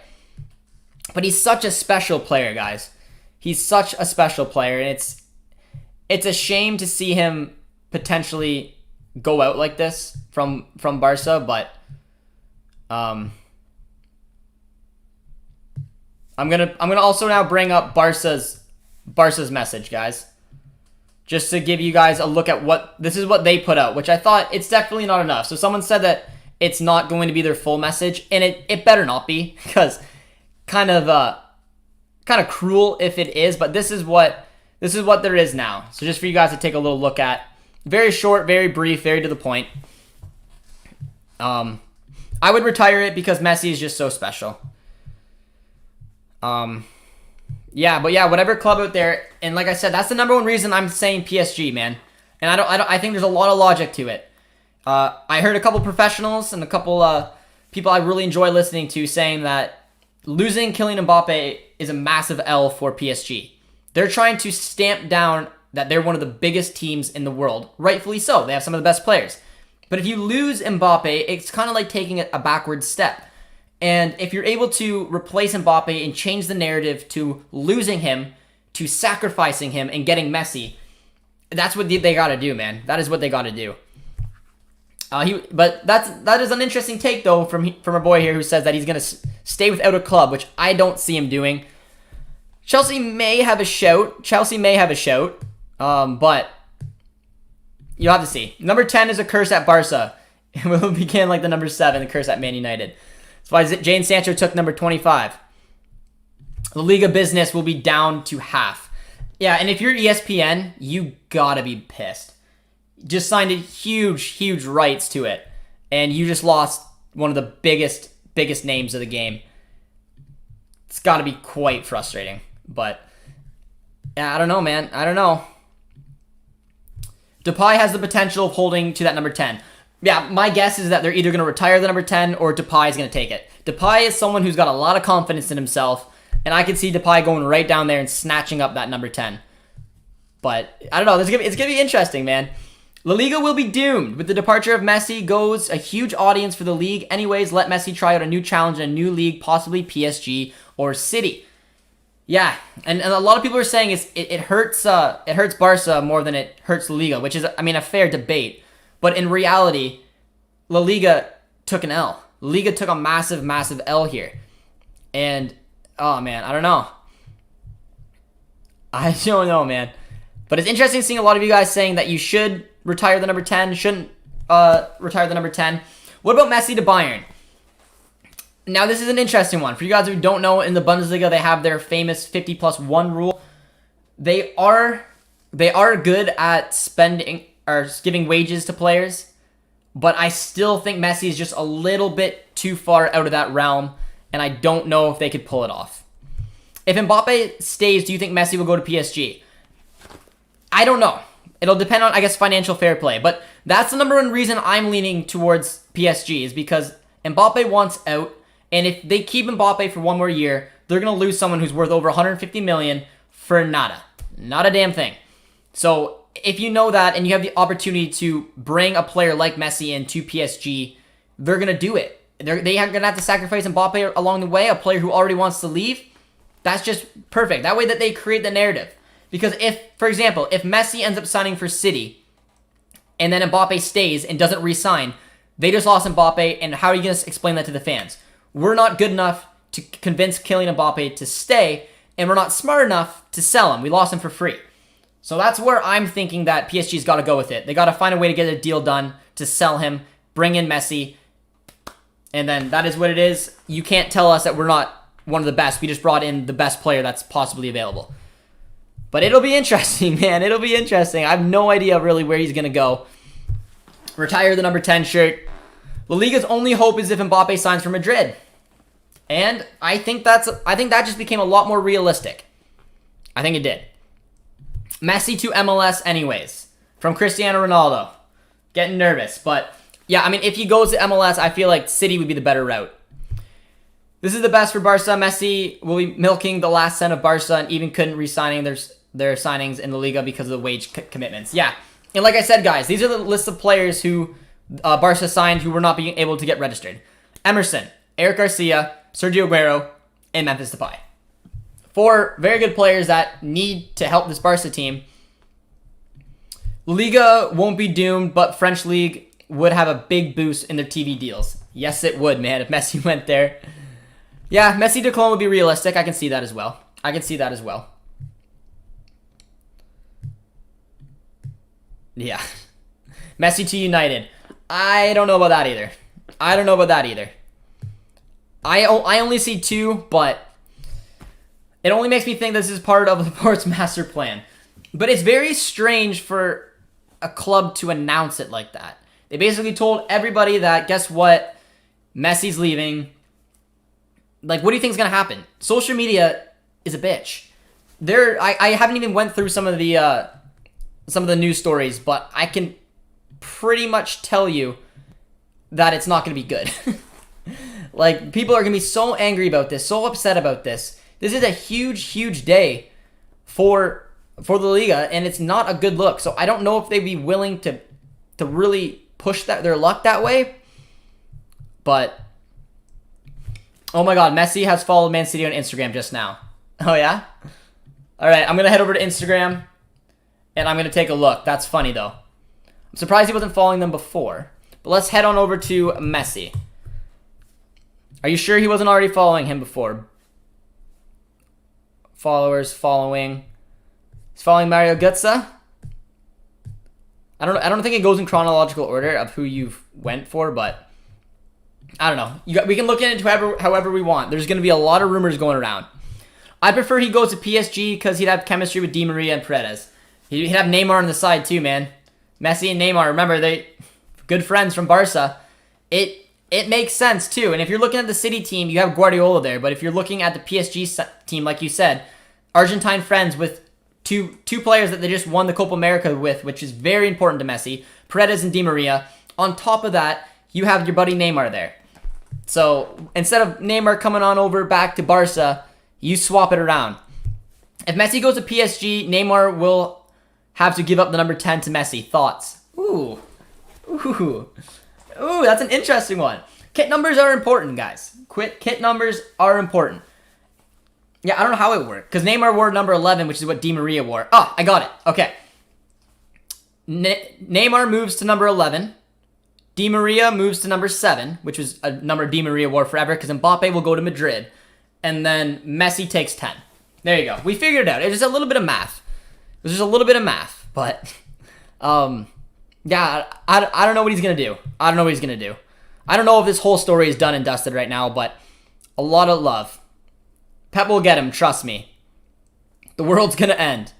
But he's such a special player, guys. He's such a special player, and it's a shame to see him potentially go out like this from Barca, but I'm gonna also now bring up Barca's message, guys, just to give you guys a look at this is what they put out, which I thought it's definitely not enough. So someone said that it's not going to be their full message, and it better not be, because kind of cruel if it is, but this is what there is now. So just for you guys to take a little look at. Very short, very brief, very to the point. I would retire it because Messi is just so special. Whatever club out there, and like I said, that's the number one reason I'm saying PSG, man. And I think there's a lot of logic to it. I heard a couple professionals and a couple people I really enjoy listening to saying that losing Kylian Mbappe is a massive L for PSG. They're trying to stamp down that they're one of the biggest teams in the world. Rightfully so. They have some of the best players. But if you lose Mbappe, it's kind of like taking a backward step. And if you're able to replace Mbappe and change the narrative to losing him, to sacrificing him, and getting Messi, that's what they got to do, man. That is what they got to do. But that is an interesting take, though, from our boy here who says that he's going to stay without a club, which I don't see him doing. Chelsea may have a shout. But you'll have to see. Number 10 is a curse at Barca. It will begin like the number 7, the curse at Man United. That's why Jadon Sancho took number 25. The Liga business will be down to half. Yeah, and if you're ESPN, you gotta be pissed. Just signed huge rights to it, and you just lost one of the biggest names of the game. It's gotta be quite frustrating. But yeah, I don't know, man. I don't know. Depay has the potential of holding to that number 10. Yeah, my guess is that they're either going to retire the number 10 or Depay is going to take it. Depay is someone who's got a lot of confidence in himself, and I could see Depay going right down there and snatching up that number 10. But I don't know. It's going to be interesting, man. La Liga will be doomed. With the departure of Messi goes a huge audience for the league. Anyways, let Messi try out a new challenge in a new league, possibly PSG or City. Yeah, and a lot of people are saying it hurts Barca more than it hurts La Liga, which is, I mean, a fair debate. But in reality, La Liga took an L. La Liga took a massive L here. And, oh man, I don't know. I don't know, man. But it's interesting seeing a lot of you guys saying that you should retire the number 10, shouldn't retire the number 10. What about Messi to Bayern? Now, this is an interesting one. For you guys who don't know, in the Bundesliga, they have their famous 50+1 rule. They are good at spending or giving wages to players, but I still think Messi is just a little bit too far out of that realm, and I don't know if they could pull it off. If Mbappe stays, do you think Messi will go to PSG? I don't know. It'll depend on, I guess, financial fair play, but that's the number one reason I'm leaning towards PSG is because Mbappe wants out. And if they keep Mbappe for one more year, they're going to lose someone who's worth over 150 million for nada. Not a damn thing. So if you know that and you have the opportunity to bring a player like Messi into PSG, they're going to do it. They're going to have to sacrifice Mbappe along the way, a player who already wants to leave. That's just perfect. That way that they create the narrative. Because if, for example, if Messi ends up signing for City and then Mbappe stays and doesn't re-sign, they just lost Mbappe, and how are you going to explain that to the fans? We're not good enough to convince Kylian Mbappe to stay, and we're not smart enough to sell him. We lost him for free. So that's where I'm thinking that PSG's got to go with it. They got to find a way to get a deal done to sell him, bring in Messi, and then that is what it is. You can't tell us that we're not one of the best. We just brought in the best player that's possibly available. But it'll be interesting, man. It'll be interesting. I have no idea really where he's going to go. Retire the number 10 shirt. La Liga's only hope is if Mbappe signs for Madrid. And I think that just became a lot more realistic. I think it did. Messi to MLS anyways. From Cristiano Ronaldo. Getting nervous. But yeah, I mean, if he goes to MLS, I feel like City would be the better route. This is the best for Barca. Messi will be milking the last cent of Barca and even couldn't re-signing their signings in the Liga because of the wage commitments. Yeah. And like I said, guys, these are the list of players who Barca signed who were not being able to get registered. Emerson, Eric Garcia, Sergio Aguero, and Memphis Depay. 4 very good players that need to help this Barca team. Liga won't be doomed, but French League would have a big boost in their TV deals. Yes, it would, man, if Messi went there. Yeah, Messi to Cologne would be realistic. I can see that as well. Yeah. Messi to United. I don't know about that either. I only see 2, but it only makes me think this is part of the Port's master plan. But it's very strange for a club to announce it like that. They basically told everybody that, guess what? Messi's leaving. Like, what do you think is going to happen? Social media is a bitch. I haven't even went through some of the news stories, but I can pretty much tell you that it's not going to be good. Like, people are going to be so angry about this, so upset about this. This is a huge, huge day for the Liga, and it's not a good look. So I don't know if they'd be willing to really push their luck that way. But, oh my God, Messi has followed Man City on Instagram just now. Oh yeah? All right, I'm going to head over to Instagram, and I'm going to take a look. That's funny, though. I'm surprised he wasn't following them before. But let's head on over to Messi. Are you sure he wasn't already following him before? Followers following. He's following Mario Götze. I don't think it goes in chronological order of who you've went for, but I don't know. We can look at it however we want. There's going to be a lot of rumors going around. I prefer he goes to PSG because he'd have chemistry with Di Maria and Paredes. He'd have Neymar on the side too, man. Messi and Neymar, remember, they good friends from Barca. It makes sense too. And if you're looking at the City team, you have Guardiola there. But if you're looking at the PSG team, like you said, Argentine friends with two players that they just won the Copa America with, which is very important to Messi, Paredes and Di Maria. On top of that, you have your buddy Neymar there. So instead of Neymar coming on over back to Barca, you swap it around. If Messi goes to PSG, Neymar will have to give up the number 10 to Messi. Thoughts? Ooh, that's an interesting one. Kit numbers are important, guys. Kit numbers are important. Yeah, I don't know how it worked. Because Neymar wore number 11, which is what Di Maria wore. Oh, I got it. Okay. Neymar moves to number 11. Di Maria moves to number 7, which was a number Di Maria wore forever, because Mbappe will go to Madrid. And then Messi takes 10. There you go. We figured it out. It's just a little bit of math. But, yeah, I don't know what he's going to do. I don't know if this whole story is done and dusted right now, but a lot of love. Pep will get him, trust me. The world's going to end.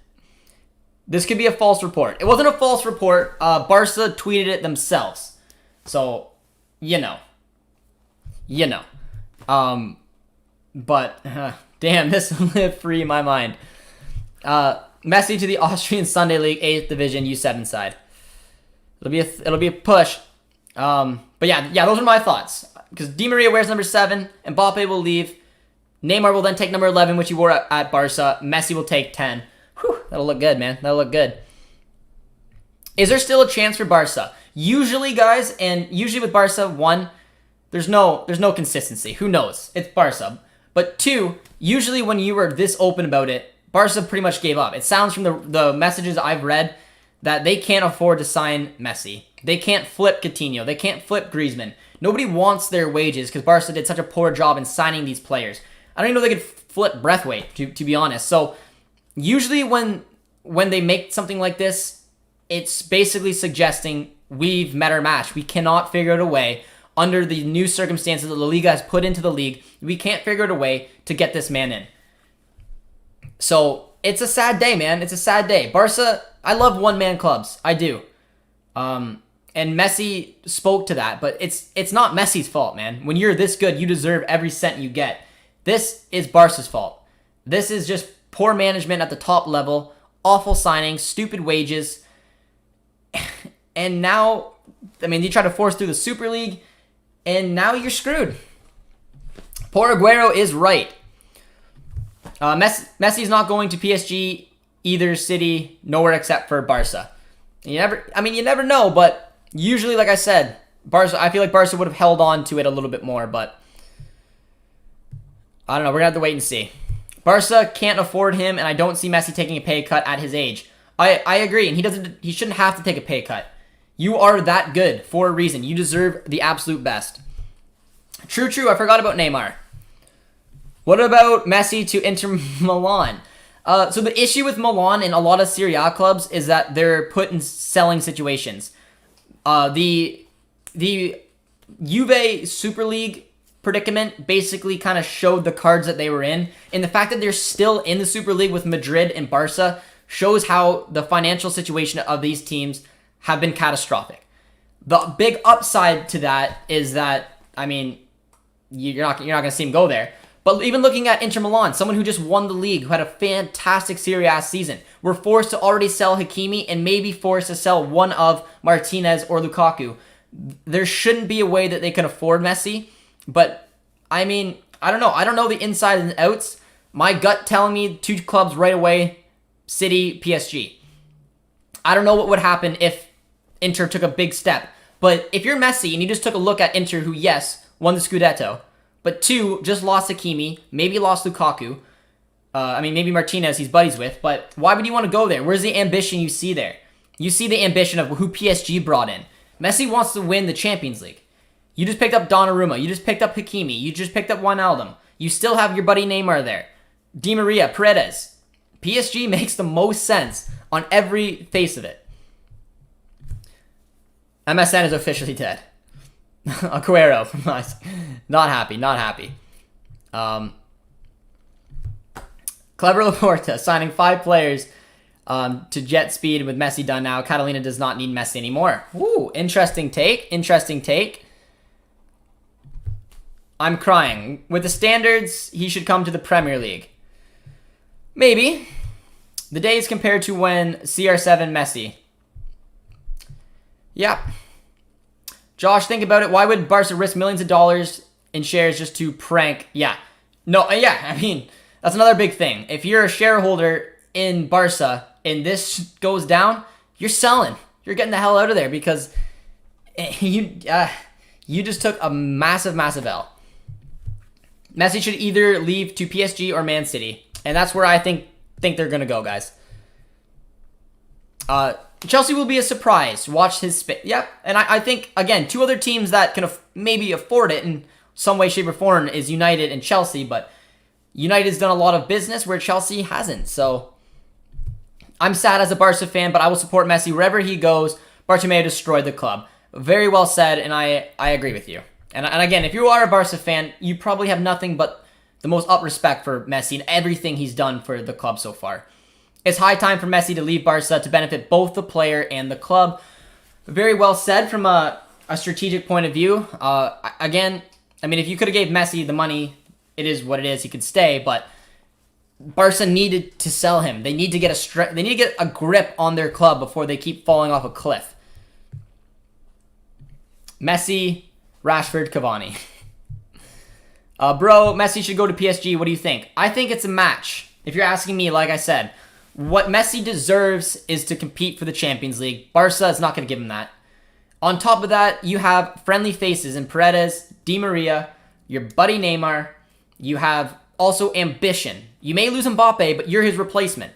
This could be a false report. It wasn't a false report. Barca tweeted it themselves. So, you know. But, damn, this lived free in my mind. Messi to the Austrian Sunday League 8th Division U7 side. It'll be a push. But yeah, those are my thoughts. Because Di Maria wears number 7, Mbappe will leave. Neymar will then take number 11, which he wore at Barca. Messi will take 10. Whew, that'll look good, man. That'll look good. Is there still a chance for Barca? Usually, guys, and usually with Barca, 1, there's no consistency. Who knows? It's Barca. But 2, usually when you were this open about it, Barca pretty much gave up. It sounds from the messages I've read that they can't afford to sign Messi. They can't flip Coutinho. They can't flip Griezmann. Nobody wants their wages because Barca did such a poor job in signing these players. I don't even know they could flip Braithwaite, to be honest. So usually when they make something like this, it's basically suggesting we've met our match. We cannot figure out a way under the new circumstances that La Liga has put into the league. We can't figure out a way to get this man in. So it's a sad day, man. It's a sad day. Barca, I love one-man clubs. I do. And Messi spoke to that, but it's not Messi's fault, man. When you're this good, you deserve every cent you get. This is Barca's fault. This is just poor management at the top level, awful signings, stupid wages. And now, I mean, you try to force through the Super League, and now you're screwed. Poor Aguero is right. Messi's not going to PSG, either City, nowhere except for Barca. You never know, but Usually, like I said, Barca. I feel like Barca would have held on to it a little bit more, but I don't know. We're gonna have to wait and see. Barca can't afford him, and I don't see Messi taking a pay cut at his age. I agree, and he shouldn't have to take a pay cut. You are that good for a reason. You deserve the absolute best. True. I forgot about Neymar. What about Messi to Inter Milan? So the issue with Milan and a lot of Serie A clubs is that they're put in selling situations. The Juve Super League predicament basically kind of showed the cards that they were in. And the fact that they're still in the Super League with Madrid and Barca shows how the financial situation of these teams have been catastrophic. The big upside to that is that, I mean, you're not going to see him go there. But even looking at Inter Milan, someone who just won the league, who had a fantastic Serie A season, were forced to already sell Hakimi and maybe forced to sell one of Martinez or Lukaku. There shouldn't be a way that they can afford Messi. But, I mean, I don't know. I don't know the inside and outs. My gut telling me two clubs right away, City, PSG. I don't know what would happen if Inter took a big step. But if you're Messi and you just took a look at Inter, who, yes, won the Scudetto, but two, just lost Hakimi, maybe lost Lukaku. Maybe Martinez he's buddies with, but why would you want to go there? Where's the ambition you see there? You see the ambition of who PSG brought in. Messi wants to win the Champions League. You just picked up Donnarumma. You just picked up Hakimi. You just picked up Wijnaldum. You still have your buddy Neymar there. Di Maria, Paredes. PSG makes the most sense on every face of it. MSN is officially dead. Aguero. Not happy. Clever Laporta signing 5 players to jet speed with Messi done now. Catalina does not need Messi anymore. Ooh, interesting take. I'm crying. With the standards, he should come to the Premier League. Maybe. The days compared to when CR7 Messi. Yeah. Josh, think about it. Why would Barca risk millions of dollars in shares just to prank? Yeah. No, I mean, that's another big thing. If you're a shareholder in Barca and this goes down, you're selling. You're getting the hell out of there because you just took a massive L. Messi should either leave to PSG or Man City. And that's where I think they're going to go, guys. Chelsea will be a surprise. Watch his spit. Yep. And I think, again, two other teams that can maybe afford it in some way, shape, or form is United and Chelsea. But United's done a lot of business where Chelsea hasn't. So I'm sad as a Barca fan, but I will support Messi wherever he goes. Bartomeu destroyed the club. Very well said, and I agree with you. And again, if you are a Barca fan, you probably have nothing but the most up respect for Messi and everything he's done for the club so far. It's high time for Messi to leave Barca to benefit both the player and the club. Very well said from a strategic point of view. Again, I mean, if you could have gave Messi the money, it is what it is. He could stay, but Barca needed to sell him. They need to get a grip on their club before they keep falling off a cliff. Messi, Rashford, Cavani. Bro, Messi should go to PSG. What do you think? I think it's a match. If you're asking me, like I said, what Messi deserves is to compete for the Champions League. Barca is not going to give him that. On top of that, you have friendly faces in Paredes, Di Maria, your buddy Neymar. You have also ambition. You may lose Mbappe, but you're his replacement.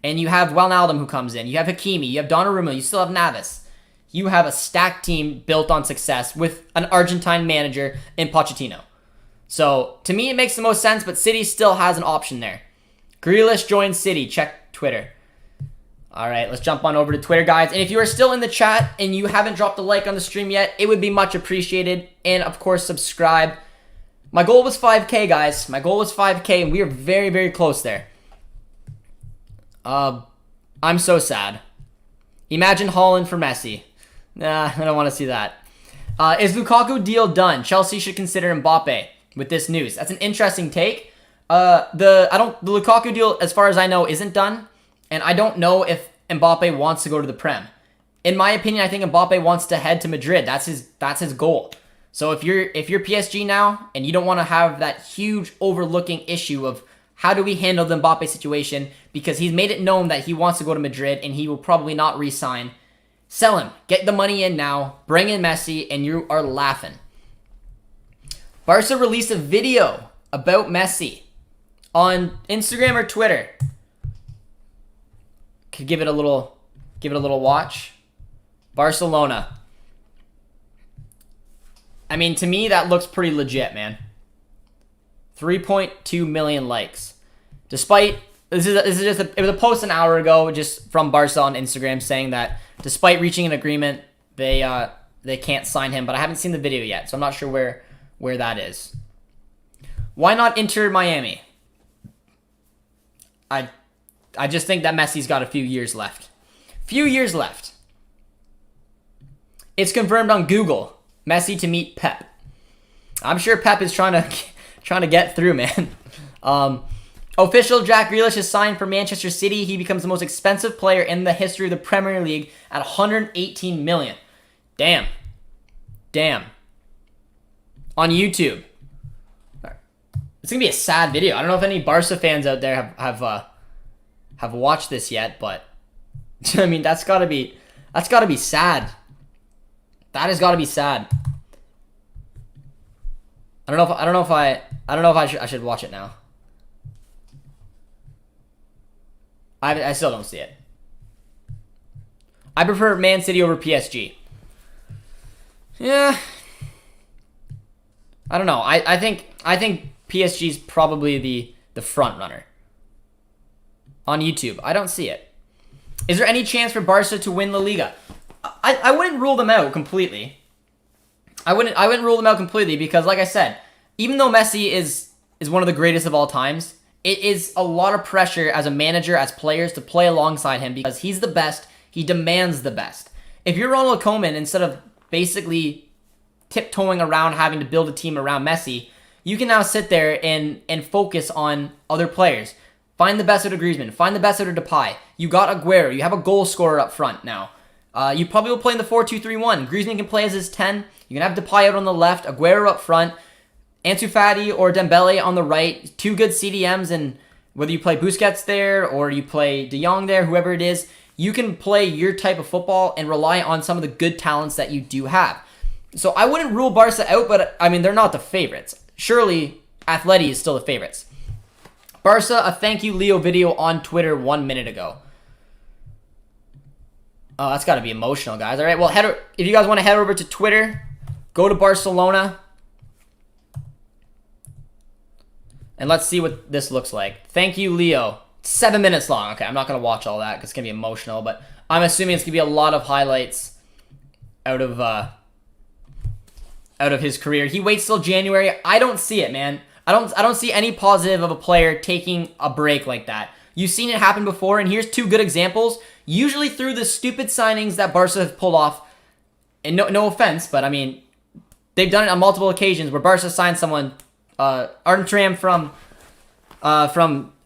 And you have Wijnaldum who comes in. You have Hakimi. You have Donnarumma. You still have Navas. You have a stacked team built on success with an Argentine manager in Pochettino. So, to me, it makes the most sense, but City still has an option there. Grealish joins City. Check Twitter. All right, let's jump on over to Twitter, guys. And if you are still in the chat and you haven't dropped a like on the stream yet, it would be much appreciated. And, of course, subscribe. My goal was 5K, guys. My goal was 5K, and we are very, very close there. I'm so sad. Imagine Haaland for Messi. Nah, I don't want to see that. Is Lukaku deal done? Chelsea should consider Mbappe with this news. That's an interesting take. The Lukaku deal, as far as I know, isn't done, and I don't know if Mbappe wants to go to the Prem. In my opinion, I think Mbappe wants to head to Madrid. That's his goal. So if you're PSG now and you don't want to have that huge overlooking issue of how do we handle the Mbappe situation, because he's made it known that he wants to go to Madrid and he will probably not re-sign. Sell him. Get the money in now. Bring in Messi, and you are laughing. Barca released a video about Messi on Instagram or Twitter. Could give it a little watch. Barcelona. I mean, to me, that looks pretty legit, man. 3.2 million likes. Despite, it was a post an hour ago just from Barca on Instagram saying that despite reaching an agreement, they can't sign him, but I haven't seen the video yet, so I'm not sure where that is. Why not Inter Miami? I just think that Messi's got a few years left. It's confirmed on Google. Messi to meet Pep. I'm sure Pep is trying to get through, man. Official Jack Grealish is signed for Manchester City. He becomes the most expensive player in the history of the Premier League at 118 million. Damn. On YouTube. It's gonna be a sad video. I don't know if any Barca fans out there have watched this yet, but I mean that's gotta be sad. That has got to be sad. I don't know if I should watch it now. I still don't see it. I prefer Man City over PSG. Yeah. I don't know. I think PSG's probably the front runner. On YouTube, I don't see it. Is there any chance for Barca to win La Liga? I wouldn't rule them out completely. I wouldn't rule them out completely because, like I said, even though Messi is one of the greatest of all times, it is a lot of pressure as a manager, as players, to play alongside him because he's the best. He demands the best. If you're Ronald Koeman, instead of basically tiptoeing around having to build a team around Messi, you can now sit there and focus on other players. Find the best out of Griezmann. Find the best out of Depay. You got Aguero. You have a goal scorer up front now. You probably will play in the 4-2-3-1. Griezmann can play as his 10. You can have Depay out on the left, Aguero up front, Ansu Fati or Dembele on the right. Two good CDMs, and whether you play Busquets there or you play De Jong there, whoever it is, you can play your type of football and rely on some of the good talents that you do have. So I wouldn't rule Barca out, but I mean, they're not the favorites. Surely, Atleti is still the favorites. Barca, a thank you Leo video on Twitter 1 minute ago. Oh, that's got to be emotional, guys. All right, well, if you guys want to head over to Twitter, go to Barcelona, and let's see what this looks like. Thank you, Leo. 7 minutes long. Okay, I'm not going to watch all that because it's going to be emotional, but I'm assuming it's going to be a lot of highlights out of his career. He waits till January. I don't see it, man. I don't see any positive of a player taking a break like that. You've seen it happen before, and here's two good examples. Usually through the stupid signings that Barca have pulled off, and no offense, but I mean, they've done it on multiple occasions where Barca signed someone. Artem Thuram from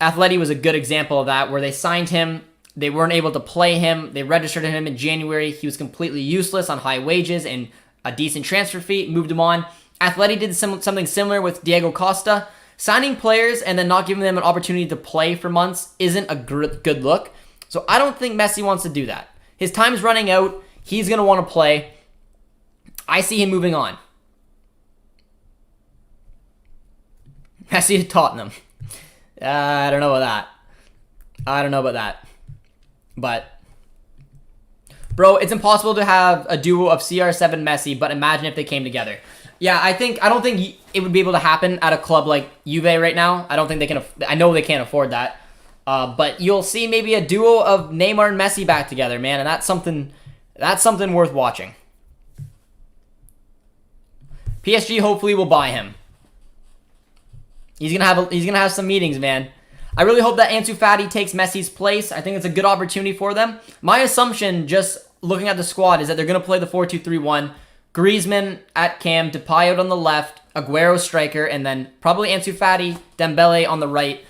Atleti was a good example of that, where they signed him, they weren't able to play him, they registered him in January, he was completely useless on high wages and a decent transfer fee, moved him on. Atleti did something similar with Diego Costa. Signing players and then not giving them an opportunity to play for months isn't a good look. So I don't think Messi wants to do that. His time's running out. He's going to want to play. I see him moving on. Messi to Tottenham. I don't know about that. But, bro, it's impossible to have a duo of CR7 Messi, but imagine if they came together. Yeah, I don't think it would be able to happen at a club like Juve right now. I don't think they can. I know they can't afford that. But you'll see maybe a duo of Neymar and Messi back together, man, and that's something worth watching. PSG hopefully will buy him. He's gonna have some meetings, man. I really hope that Ansu Fati takes Messi's place. I think it's a good opportunity for them. My assumption, just looking at the squad, is that they're gonna play the 4-2-3-1. Griezmann at cam, Depay out on the left, Aguero striker, and then probably Ansu Fati, Dembele on the right.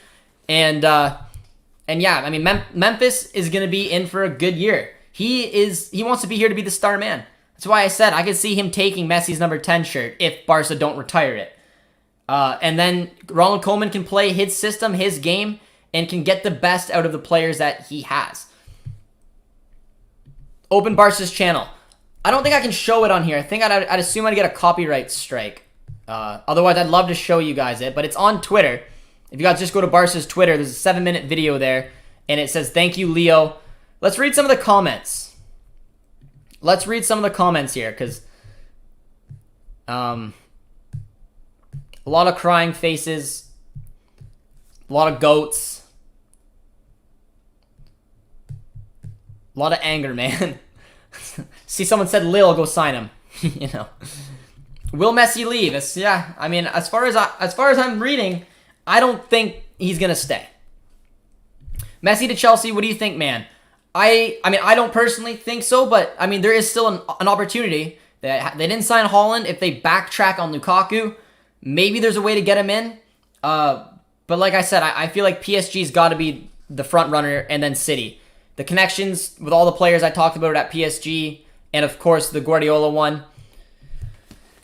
And yeah, I mean, Memphis is going to be in for a good year. He wants to be here to be the star man. That's why I said I could see him taking Messi's number 10 shirt if Barca don't retire it. And then Ronald Koeman can play his system, his game, and can get the best out of the players that he has. Open Barca's channel. I don't think I can show it on here. I think I'd assume I'd get a copyright strike. Otherwise, I'd love to show you guys it, but it's on Twitter. If you guys just go to Barca's Twitter, there's a 7-minute video there, and it says, "Thank you, Leo." Let's read some of the comments. Let's read some of the comments here, because a lot of crying faces, a lot of goats, a lot of anger, man. See, someone said Lil, go sign him. You know, will Messi leave? Yeah, I mean, as far as I'm reading, I don't think he's gonna stay. Messi to Chelsea. What do you think, man? I mean, I don't personally think so, but I mean, there is still an opportunity. They didn't sign Haaland. If they backtrack on Lukaku, maybe there's a way to get him in. But like I said, I feel like PSG's got to be the front runner, and then City. The connections with all the players I talked about at PSG, and of course the Guardiola one.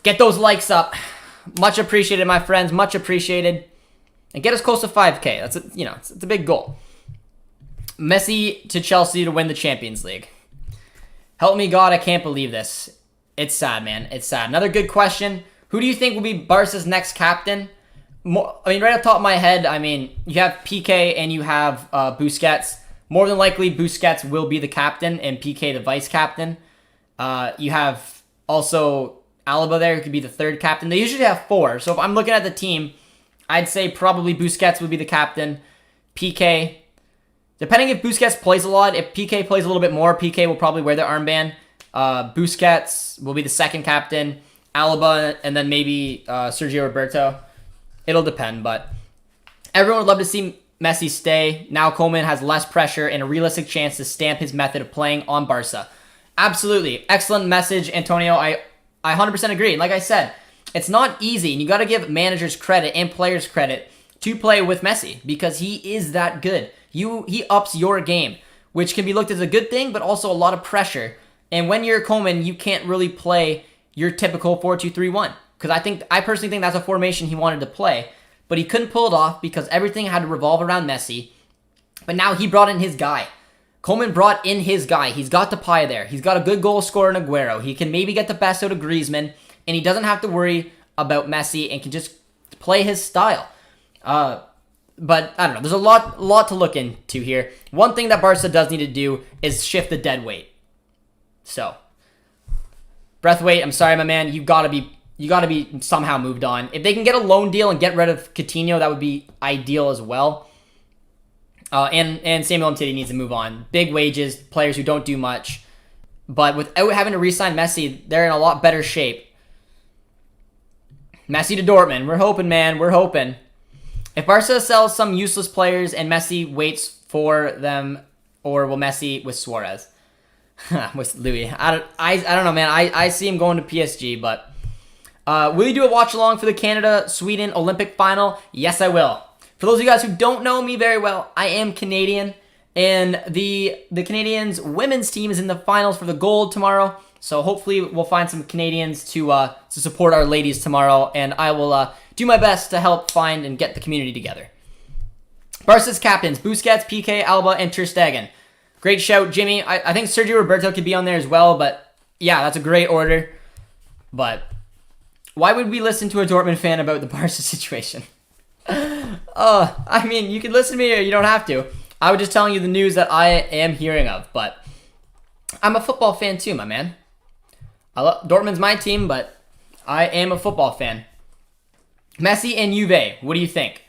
Get those likes up. Much appreciated, my friends. Much appreciated. And get us close to 5K. That's it's a big goal. Messi to Chelsea to win the Champions League. Help me God, I can't believe this. It's sad, man. It's sad. Another good question. Who do you think will be Barca's next captain? Right off the top of my head, I mean, you have Piqué and you have Busquets. More than likely, Busquets will be the captain and Piqué the vice captain. You have also Alaba there, who could be the third captain. They usually have 4. So if I'm looking at the team, I'd say probably Busquets would be the captain. Piqué, depending if Busquets plays a lot, if Piqué plays a little bit more, Piqué will probably wear the armband. Busquets will be the second captain. Alaba, and then maybe Sergio Roberto. It'll depend, but everyone would love to see Messi stay. Now Koeman has less pressure and a realistic chance to stamp his method of playing on Barca. Absolutely. Excellent message, Antonio. I 100% agree. Like I said, it's not easy, and you got to give managers credit and players credit to play with Messi because he is that good. He ups your game, which can be looked as a good thing, but also a lot of pressure. And when you're Koeman, you can't really play your typical 4-2-3-1 because I personally think that's a formation he wanted to play, but he couldn't pull it off because everything had to revolve around Messi. But now he brought in his guy. Koeman brought in his guy. He's got the pie there. He's got a good goal scorer in Aguero. He can maybe get the best out of Griezmann, and he doesn't have to worry about Messi and can just play his style. But I don't know. There's a lot to look into here. One thing that Barca does need to do is shift the dead weight. So, Breathwaite, I'm sorry, my man. You gotta be somehow moved on. If they can get a loan deal and get rid of Coutinho, that would be ideal as well. And Samuel Umtiti needs to move on. Big wages, players who don't do much. But without having to re-sign Messi, they're in a lot better shape. Messi to Dortmund. We're hoping, man. We're hoping. If Barca sells some useless players and Messi waits for them, or will Messi with Suarez? With Louis. I don't know, man. I see him going to PSG, but will you do a watch-along for the Canada-Sweden Olympic final? Yes, I will. For those of you guys who don't know me very well, I am Canadian, and the Canadians women's team is in the finals for the gold tomorrow. So hopefully we'll find some Canadians to support our ladies tomorrow, and I will do my best to help find and get the community together. Barca's captains: Busquets, Piqué, Alba, and Ter Stegen. Great shout, Jimmy. I think Sergio Roberto could be on there as well, but yeah, that's a great order. But why would we listen to a Dortmund fan about the Barca situation? I mean, you can listen to me or you don't have to. I was just telling you the news that I am hearing of, but I'm a football fan too, my man. Dortmund's my team, but I am a football fan. Messi and Juve, what do you think?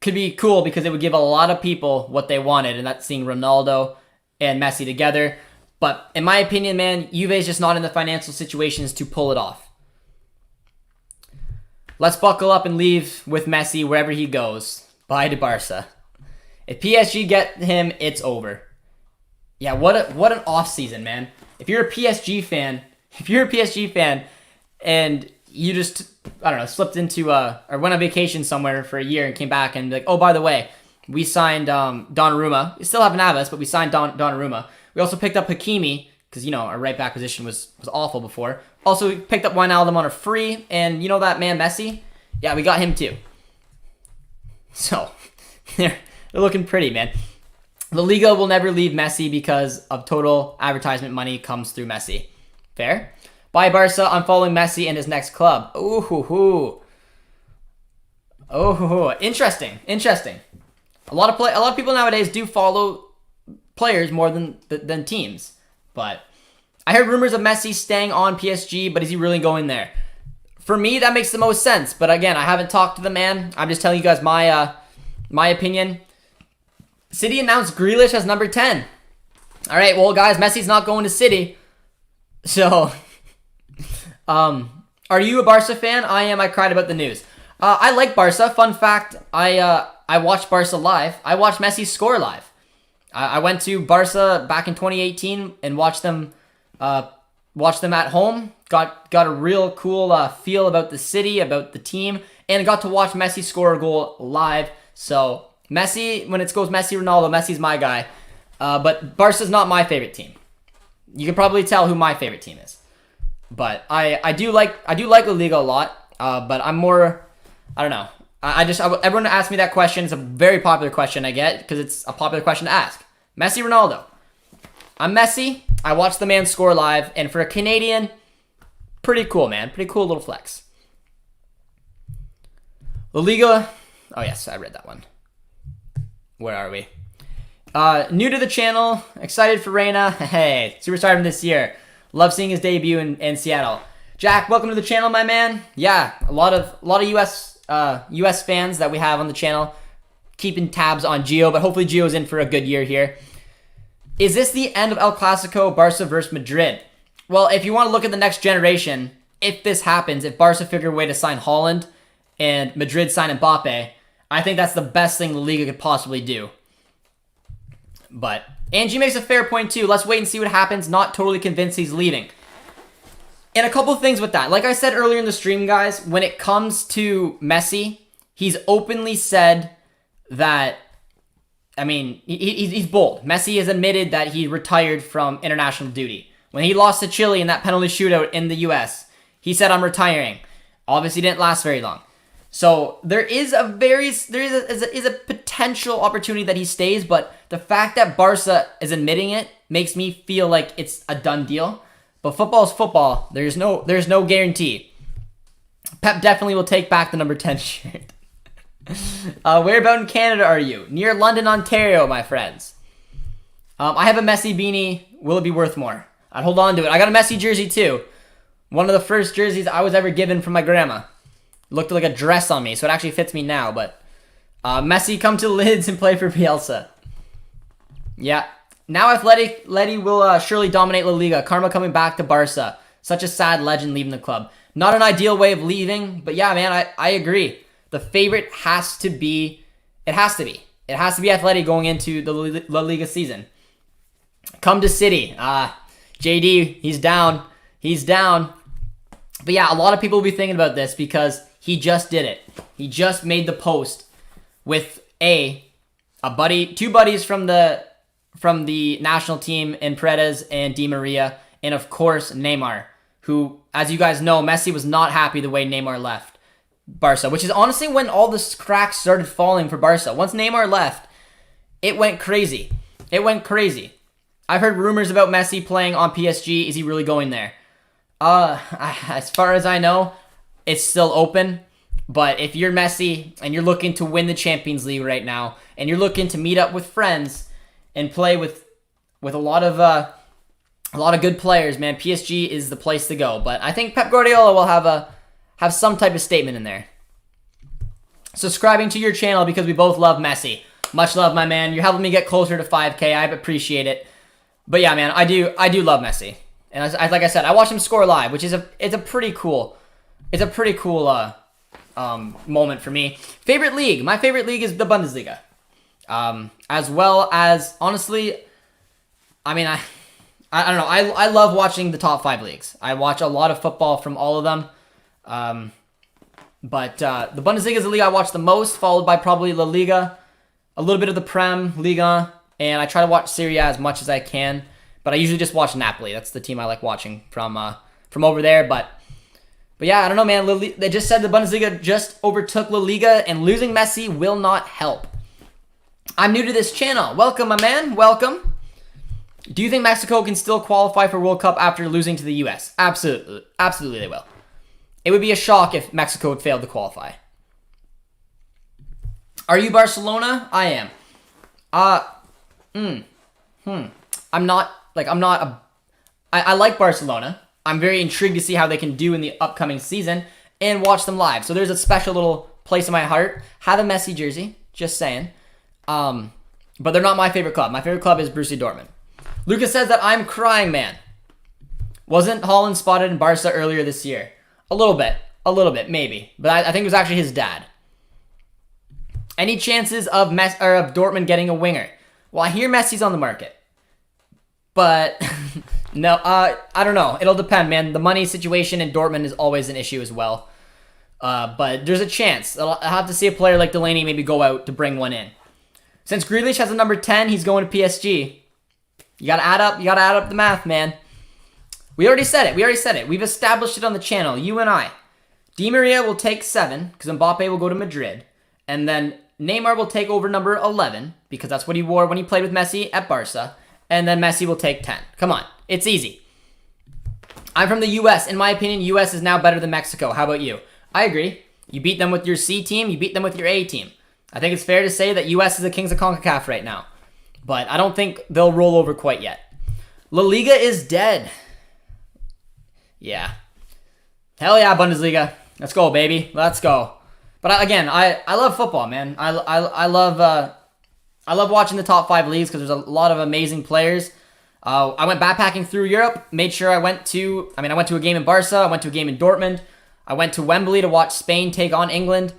Could be cool because it would give a lot of people what they wanted, and that's seeing Ronaldo and Messi together. But in my opinion, man, Juve is just not in the financial situations to pull it off. Let's buckle up and leave with Messi wherever he goes. Bye to Barca. If PSG get him, it's over. Yeah, what an offseason, man. If you're a PSG fan and you just, I don't know, slipped into or went on vacation somewhere for a year and came back and like, oh, by the way, we signed Donnarumma. We still have Navas, but we signed Donnarumma. We also picked up Hakimi because, you know, our right back position was awful before. Also, we picked up Wijnaldum on a free, and you know that man Messi? Yeah, we got him too. So, they're looking pretty, man. La Liga will never leave Messi because of total advertisement money comes through Messi. Fair? Bye Barca, I'm following Messi and his next club. Ooh hoo hoo. Oh hoo hoo. Interesting. A lot of people nowadays do follow players more than teams. But I heard rumors of Messi staying on PSG, but is he really going there? For me, that makes the most sense. But again, I haven't talked to the man. I'm just telling you guys my opinion. City announced Grealish as number 10. All right, well, guys, Messi's not going to City. So, are you a Barca fan? I am. I cried about the news. I like Barca. Fun fact, I watched Barca live. I watched Messi score live. I went to Barca back in 2018 and watched them at home. Got a real cool feel about the city, about the team, and got to watch Messi score a goal live. So Messi, when it goes Messi, Ronaldo, Messi's my guy. But Barca's not my favorite team. You can probably tell who my favorite team is. But I do like La Liga a lot. But I'm more, I don't know. Everyone asks me that question. It's a very popular question I get because it's a popular question to ask. Messi, Ronaldo. I'm Messi. I watched the man score live, and for a Canadian, pretty cool, man. Pretty cool little flex. La Liga. Oh yes, I read that one. Where are we? New to the channel. Excited for Reyna. Hey, superstar from this year. Love seeing his debut in Seattle. Jack, welcome to the channel, my man. Yeah, a lot of US fans that we have on the channel, keeping tabs on Gio, but hopefully Gio's in for a good year here. Is this the end of El Clasico, Barca versus Madrid? Well, if you want to look at the next generation, if this happens, if Barca figure a way to sign Haaland and Madrid sign Mbappe, I think that's the best thing the Liga could possibly do. But Angie makes a fair point too. Let's wait and see what happens. Not totally convinced he's leaving. And a couple things with that. Like I said earlier in the stream, guys, when it comes to Messi, he's openly said that, I mean, he's bold. Messi has admitted that he retired from international duty. When he lost to Chile in that penalty shootout in the US, he said, I'm retiring. Obviously didn't last very long. So there is a potential opportunity that he stays, but the fact that Barca is admitting it makes me feel like it's a done deal. But football is football. There's no guarantee. Pep definitely will take back the number 10 shirt. Where about in Canada are you? Near London, Ontario, my friends. I have a Messi beanie. Will it be worth more? I'd hold on to it. I got a Messi jersey too. One of the first jerseys I was ever given from my grandma. Looked like a dress on me, so it actually fits me now. But Messi, come to the Lids and play for Bielsa. Yeah. Now Atleti will surely dominate La Liga. Karma coming back to Barca. Such a sad legend leaving the club. Not an ideal way of leaving, but yeah, man, I agree. The favorite has to be Atleti going into the La Liga season. Come to City. JD, he's down. But yeah, a lot of people will be thinking about this because he just did it. He just made the post with two buddies from the national team in Paredes and Di Maria, and of course Neymar, who, as you guys know, Messi was not happy the way Neymar left Barca, which is honestly when all the cracks started falling for Barca. Once Neymar left, it went crazy. I've heard rumors about Messi playing on PSG. Is he really going there? As far as I know, it's still open. But if you're Messi and you're looking to win the Champions League right now, and you're looking to meet up with friends and play with a lot of good players, man, PSG is the place to go. But I think Pep Guardiola will have some type of statement in there. Subscribing to your channel because we both love Messi. Much love, my man. You're helping me get closer to 5K. I appreciate it. But yeah, man, I do love Messi. And like I said, I watched him score live, which is a pretty cool moment for me. Favorite league? My favorite league is the Bundesliga. As well as, honestly, I mean, I don't know. I love watching the top 5 leagues. I watch a lot of football from all of them. But the Bundesliga is the league I watch the most, followed by probably La Liga, a little bit of the Prem, Liga, and I try to watch Serie A as much as I can. But I usually just watch Napoli. That's the team I like watching from over there. But yeah, I don't know, man. They just said the Bundesliga just overtook La Liga, and losing Messi will not help. I'm new to this channel. Welcome, my man. Welcome. Do you think Mexico can still qualify for World Cup after losing to the U.S.? Absolutely. Absolutely they will. It would be a shock if Mexico had failed to qualify. Are you Barcelona? I am. I like Barcelona. I'm very intrigued to see how they can do in the upcoming season and watch them live. So there's a special little place in my heart. Have a Messi jersey. Just saying. But they're not my favorite club. My favorite club is Borussia Dortmund. Lucas says that I'm crying, man. Wasn't Haaland spotted in Barca earlier this year? A little bit, maybe. But I think it was actually his dad. Any chances of Dortmund getting a winger? Well, I hear Messi's on the market. But, no, I don't know. It'll depend, man. The money situation in Dortmund is always an issue as well. But there's a chance. I'll have to see a player like Delaney maybe go out to bring one in. Since Grealish has a number 10, he's going to PSG. You gotta add up the math, man. We already said it. We've established it on the channel, you and I. Di Maria will take 7, because Mbappe will go to Madrid. And then Neymar will take over number 11, because that's what he wore when he played with Messi at Barca. And then Messi will take 10. Come on, it's easy. I'm from the U.S. In my opinion, U.S. is now better than Mexico. How about you? I agree. You beat them with your C team, you beat them with your A team. I think it's fair to say that U.S. is the kings of CONCACAF right now. But I don't think they'll roll over quite yet. La Liga is dead. Yeah. Hell yeah, Bundesliga. Let's go, baby. Let's go. But again, I love football, man. I love watching the top 5 leagues because there's a lot of amazing players. I went backpacking through Europe. Made sure I went to a game in Barca. I went to a game in Dortmund. I went to Wembley to watch Spain take on England.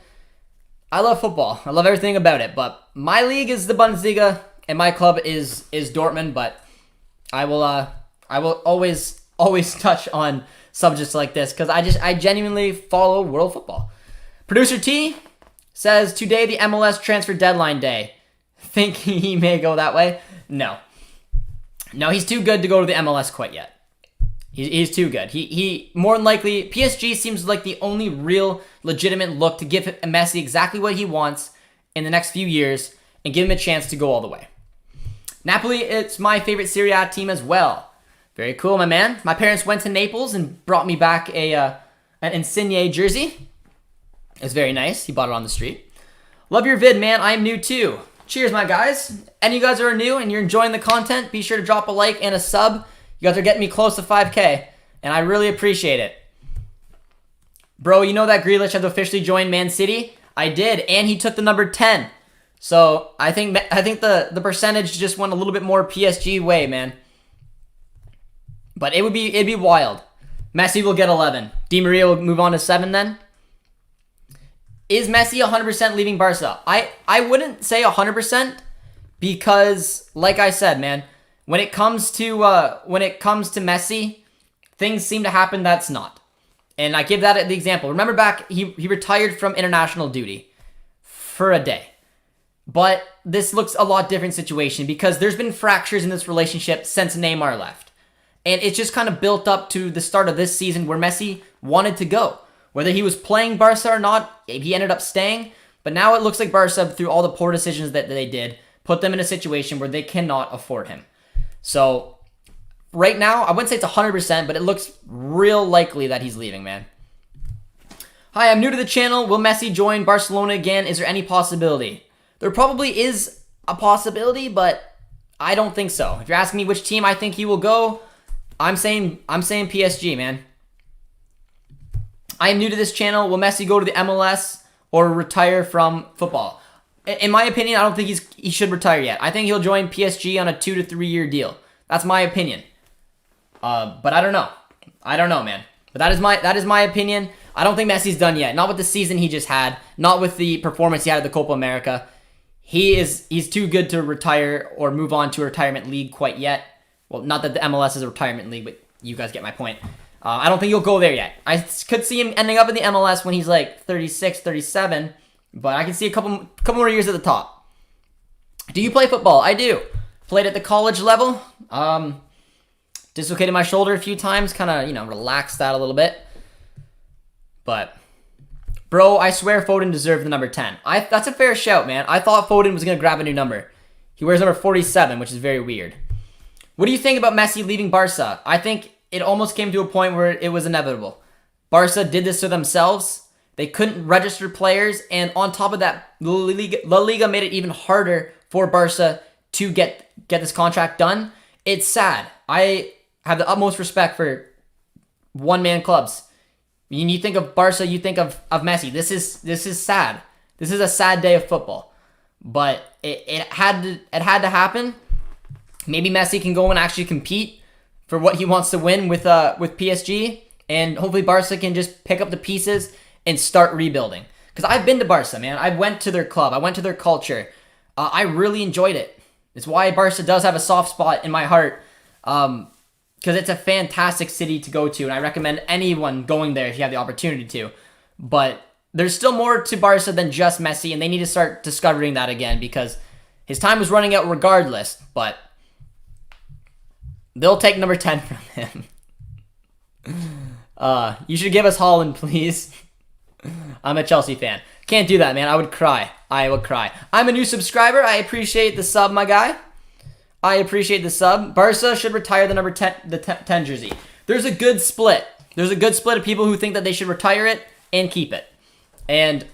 I love football. I love everything about it. But my league is the Bundesliga, and my club is Dortmund. But I will always touch on subjects like this because I genuinely follow world football. Producer T says today the MLS transfer deadline day. Think he may go that way? No, he's too good to go to the MLS quite yet. He's too good. He more than likely, PSG seems like the only real legitimate look to give Messi exactly what he wants in the next few years and give him a chance to go all the way. Napoli, it's my favorite Serie A team as well. Very cool, my man. My parents went to Naples and brought me back an Insigne jersey. It's very nice. He bought it on the street. Love your vid, man. I am new too. Cheers, my guys. Any of you guys are new and you're enjoying the content, be sure to drop a like and a sub. You guys are getting me close to 5K, and I really appreciate it. Bro, you know that Grealish has officially joined Man City? I did, and he took the number 10. So I think the percentage just went a little bit more PSG way, man. But it'd be wild. Messi will get 11. Di Maria will move on to 7 then. Is Messi 100% leaving Barca? I wouldn't say 100% because, like I said, man, when it comes to Messi, things seem to happen that's not. And I give that the example. Remember back, he retired from international duty for a day. But this looks a lot different situation because there's been fractures in this relationship since Neymar left. And it's just kind of built up to the start of this season where Messi wanted to go. Whether he was playing Barca or not, he ended up staying. But now it looks like Barca, through all the poor decisions that they did, put them in a situation where they cannot afford him. So, right now, I wouldn't say it's 100%, but it looks real likely that he's leaving, man. Hi, I'm new to the channel. Will Messi join Barcelona again? Is there any possibility? There probably is a possibility, but I don't think so. If you're asking me which team I think he will go, I'm saying PSG, man. I am new to this channel. Will Messi go to the MLS or retire from football? In my opinion, I don't think he should retire yet. I think he'll join PSG on a 2 to 3 year deal. That's my opinion. But I don't know. I don't know, man. But that is my opinion. I don't think Messi's done yet. Not with the season he just had. Not with the performance he had at the Copa America. He's too good to retire or move on to a retirement league quite yet. Well, not that the MLS is a retirement league, but you guys get my point. I don't think he'll go there yet. I could see him ending up in the MLS when he's like 36, 37. But I can see a couple more years at the top. Do you play football? I do. Played at the college level. Dislocated my shoulder a few times. Kind of, relaxed that a little bit. But Bro, I swear Foden deserved the number 10. That's a fair shout, man. I thought Foden was going to grab a new number. He wears number 47, which is very weird. What do you think about Messi leaving Barca? I think it almost came to a point where it was inevitable. Barca did this to themselves. They couldn't register players, and on top of that, La Liga made it even harder for Barca to get this contract done. It's sad. I have the utmost respect for one-man clubs. When you think of Barca, you think of Messi. This is sad. This is a sad day of football. But it had to happen. Maybe Messi can go and actually compete for what he wants to win with PSG, and hopefully Barca can just pick up the pieces and start rebuilding. Because I've been to Barca, man. I went to their club. I went to their culture. I really enjoyed it. It's why Barca does have a soft spot in my heart. Because it's a fantastic city to go to, and I recommend anyone going there if you have the opportunity to. But there's still more to Barca than just Messi, and they need to start discovering that again because his time was running out regardless, but they'll take number 10 from him. You should give us Haaland, please. I'm a Chelsea fan. Can't do that, man. I would cry. I'm a new subscriber. I appreciate the sub, my guy. I appreciate the sub. Barca should retire the number 10, the 10 jersey. There's a good split. There's a good split of people who think that they should retire it and keep it. And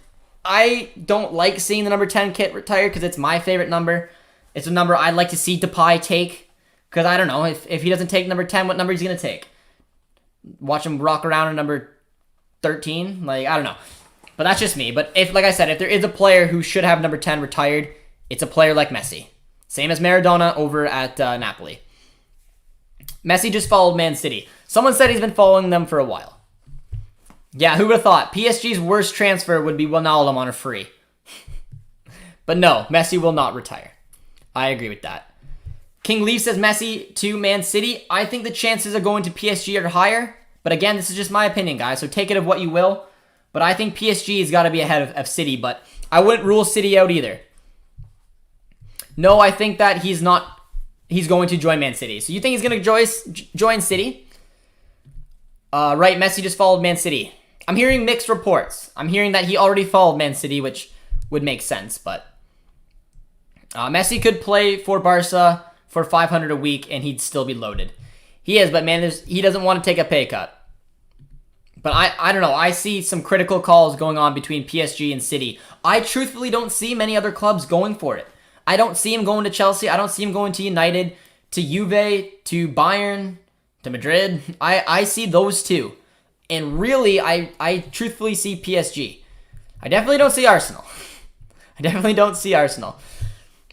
I don't like seeing the number 10 kit retired because it's my favorite number. It's a number I'd like to see Depay take. Because I don't know, if he doesn't take number 10, what number he's going to take? Watch him rock around in number 13? Like, I don't know. But that's just me. But if, like I said, if there is a player who should have number 10 retired, it's a player like Messi. Same as Maradona over at Napoli. Messi just followed Man City. Someone said he's been following them for a while. Yeah, who would have thought? PSG's worst transfer would be Wijnaldum on a free. But no, Messi will not retire. I agree with that. King Leaf says Messi to Man City. I think the chances of going to PSG are higher. But again, this is just my opinion, guys. So take it of what you will. But I think PSG has got to be ahead of City. But I wouldn't rule City out either. No, I think that he's going to join Man City. So you think he's going to join City? Right, Messi just followed Man City. I'm hearing mixed reports. I'm hearing that he already followed Man City, which would make sense. But Messi could play for Barca for $500 a week, and he'd still be loaded. He is, but man, he doesn't want to take a pay cut. But I don't know. I see some critical calls going on between PSG and City. I truthfully don't see many other clubs going for it. I don't see him going to Chelsea. I don't see him going to United, to Juve, to Bayern, to Madrid. I see those two. And really, I truthfully see PSG. I definitely don't see Arsenal.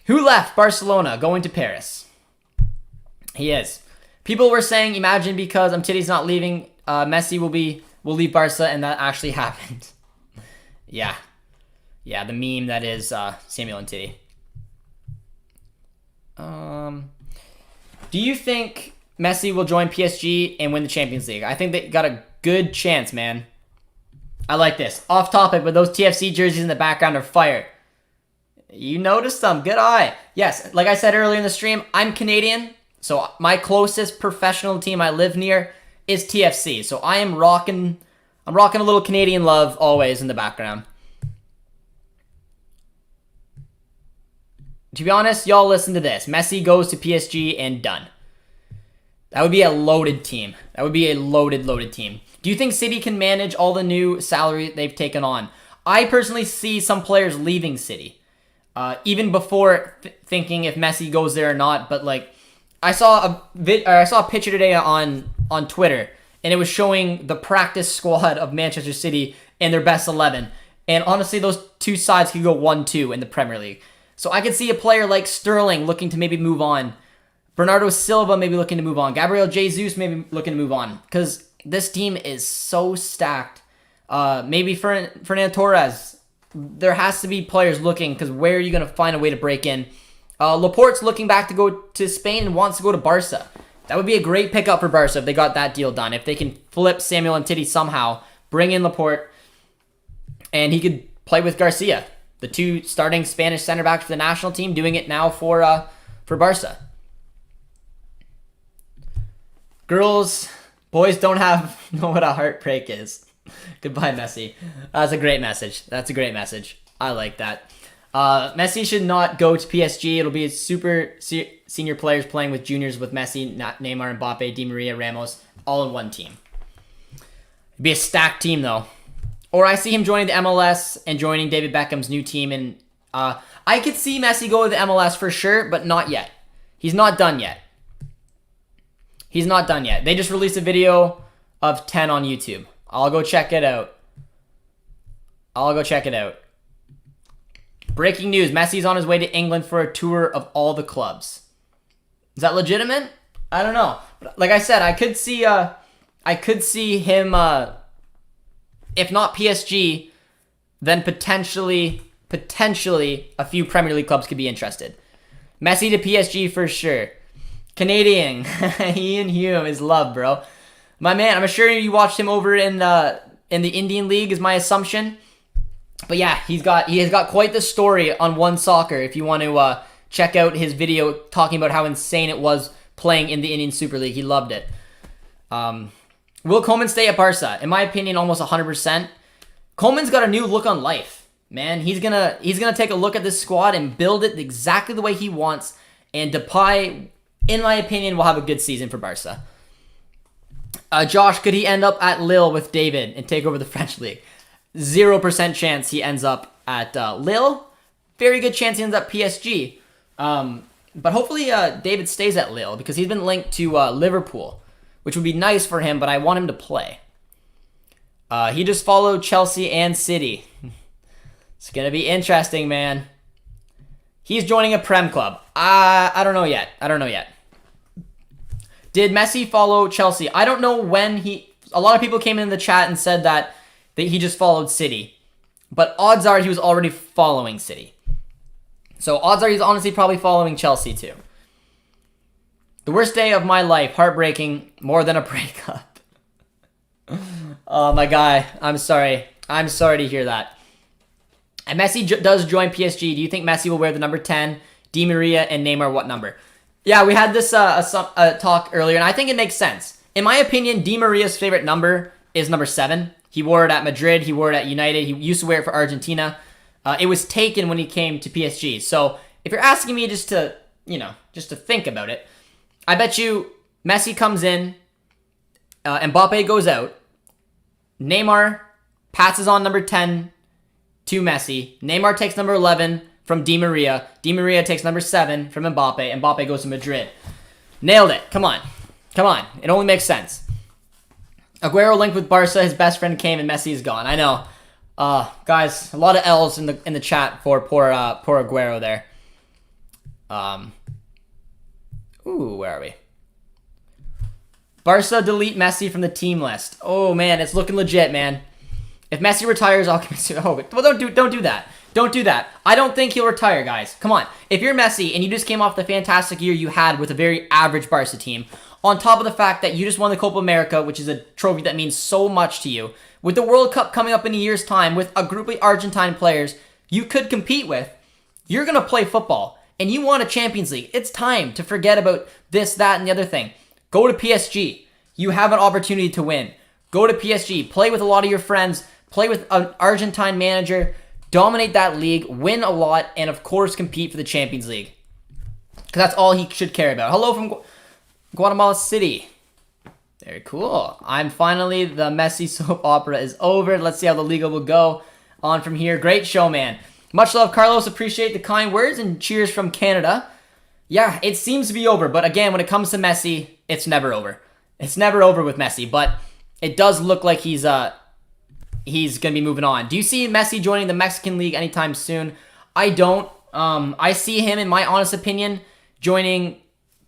Who left Barcelona going to Paris? He is. People were saying, imagine because Umtiti's not leaving, Messi will leave Barca, and that actually happened. Yeah, the meme that is Samuel Umtiti. Do you think Messi will join PSG and win the Champions League? I think they got a good chance, man. I like this. Off topic, but those TFC jerseys in the background are fire. You noticed them. Good eye. Yes, like I said earlier in the stream, I'm Canadian, so my closest professional team I live near is TFC. So I'm rocking a little Canadian love always in the background. To be honest, y'all listen to this. Messi goes to PSG and done. That would be a loaded team. Loaded team. Do you think City can manage all the new salary they've taken on? I personally see some players leaving City. Even before thinking if Messi goes there or not. But like, I saw a picture today on Twitter, and it was showing the practice squad of Manchester City and their best 11. And honestly, those two sides could go 1-2 in the Premier League. So I could see a player like Sterling looking to maybe move on. Bernardo Silva maybe looking to move on. Gabriel Jesus maybe looking to move on. Because this team is so stacked. Maybe Fernando Torres. There has to be players looking, because where are you going to find a way to break in? Laporte's looking back to go to Spain and wants to go to Barca. That would be a great pickup for Barca if they got that deal done. If they can flip Samuel Umtiti somehow, bring in Laporte, and he could play with Garcia. The two starting Spanish center backs for the national team, doing it now for Barca. Girls, boys don't know what a heartbreak is. Goodbye, Messi. That's a great message. That's a great message. I like that. Messi should not go to PSG. It'll be senior players playing with juniors with Messi, Neymar, Mbappe, Di Maria, Ramos, all in one team. It'd be a stacked team, though. Or I see him joining the MLS and joining David Beckham's new team. And I could see Messi go to the MLS for sure, but not yet. He's not done yet. He's not done yet. They just released a video of 10 on YouTube. I'll go check it out. Breaking news. Messi's on his way to England for a tour of all the clubs. Is that legitimate? I don't know. But like I said, I could see him, if not PSG, then potentially a few Premier League clubs could be interested. Messi to PSG for sure. Canadian. Ian Hume is love, bro. My man, I'm sure you watched him over in the Indian League is my assumption. But yeah, he has got quite the story on One Soccer if you want to check out his video talking about how insane it was playing in the Indian Super League. He loved it. Will Koeman stay at Barca? In my opinion, almost 100%. Koeman's got a new look on life. Man, he's gonna take a look at this squad and build it exactly the way he wants. And Depay, in my opinion, will have a good season for Barca. Josh, could he end up at Lille with David and take over the French league? 0% chance he ends up at Lille. Very good chance he ends up PSG. But hopefully David stays at Lille because he's been linked to Liverpool, which would be nice for him, but I want him to play. He just followed Chelsea and City. It's going to be interesting, man. He's joining a Prem club. I don't know yet. Did Messi follow Chelsea? I don't know when a lot of people came in the chat and said that he just followed City. But odds are he was already following City. So odds are he's honestly probably following Chelsea too. The worst day of my life. Heartbreaking. More than a breakup. Oh, my guy. I'm sorry. I'm sorry to hear that. And Messi does join PSG. Do you think Messi will wear the number 10? Di Maria and Neymar, what number? Yeah, we had this talk earlier, and I think it makes sense. In my opinion, Di Maria's favorite number is number 7. He wore it at Madrid. He wore it at United. He used to wear it for Argentina. It was taken when he came to PSG. So if you're asking me just to think about it, I bet you Messi comes in, Mbappe goes out, Neymar passes on number 10 to Messi. Neymar takes number 11 from Di Maria. Di Maria takes number 7 from Mbappe. Mbappe goes to Madrid. Nailed it. Come on. It only makes sense. Aguero linked with Barca. His best friend came and Messi is gone. I know. Guys, a lot of L's in the chat for poor Aguero there. Where are we? Barca delete Messi from the team list. Oh man, it's looking legit, man. If Messi retires, I'll commit to. Oh, well, don't do that. Don't do that. I don't think he'll retire, guys. Come on. If you're Messi and you just came off the fantastic year you had with a very average Barca team, on top of the fact that you just won the Copa America, which is a trophy that means so much to you, with the World Cup coming up in a year's time, with a group of Argentine players you could compete with, you're going to play football, and you want a Champions League. It's time to forget about this, that, and the other thing. Go to PSG. You have an opportunity to win. Go to PSG. Play with a lot of your friends. Play with an Argentine manager. Dominate that league. Win a lot. And, of course, compete for the Champions League. Because that's all he should care about. Hello from Guatemala City. Very cool. Finally, the Messi soap opera is over. Let's see how the Liga will go on from here. Great show, man. Much love, Carlos. Appreciate the kind words and cheers from Canada. Yeah, it seems to be over. But again, when it comes to Messi, it's never over. It's never over with Messi. But it does look like he's going to be moving on. Do you see Messi joining the Mexican League anytime soon? I don't. I see him, in my honest opinion, joining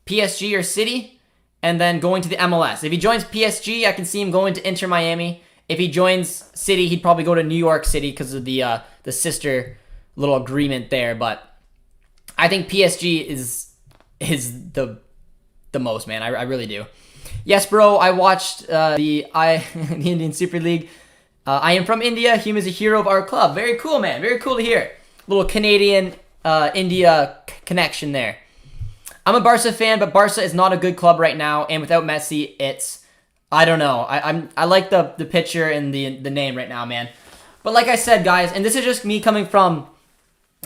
PSG or City and then going to the MLS. If he joins PSG, I can see him going to Inter Miami. If he joins City, he'd probably go to New York City because of the sister little agreement there. But I think PSG is the most, man. I really do. Yes, bro, I watched the Indian Super League. I am from India. Hume is a hero of our club. Very cool, man. Very cool to hear. Little Canadian India connection there. I'm a Barca fan, but Barca is not a good club right now. And without Messi, it's I don't know. I like the picture and the name right now, man. But like I said, guys, and this is just me coming from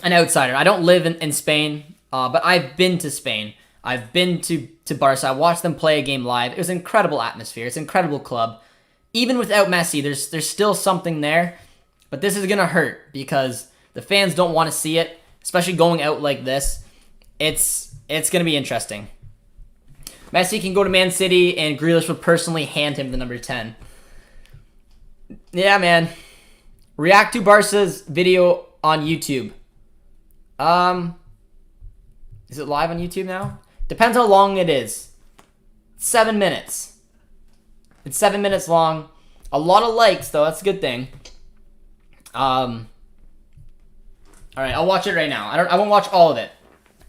an outsider. I don't live in Spain, but I've been to Spain. I've been to Barca. I watched them play a game live. It was an incredible atmosphere. It's an incredible club. Even without Messi, there's still something there. But this is going to hurt because the fans don't want to see it, especially going out like this. It's going to be interesting. Messi can go to Man City, and Grealish would personally hand him the number 10. Yeah, man. React to Barca's video on YouTube. Is it live on YouTube now? Depends how long it is. 7 minutes. It's 7 minutes long. A lot of likes, though. That's a good thing. All right, I'll watch it right now. I won't watch all of it.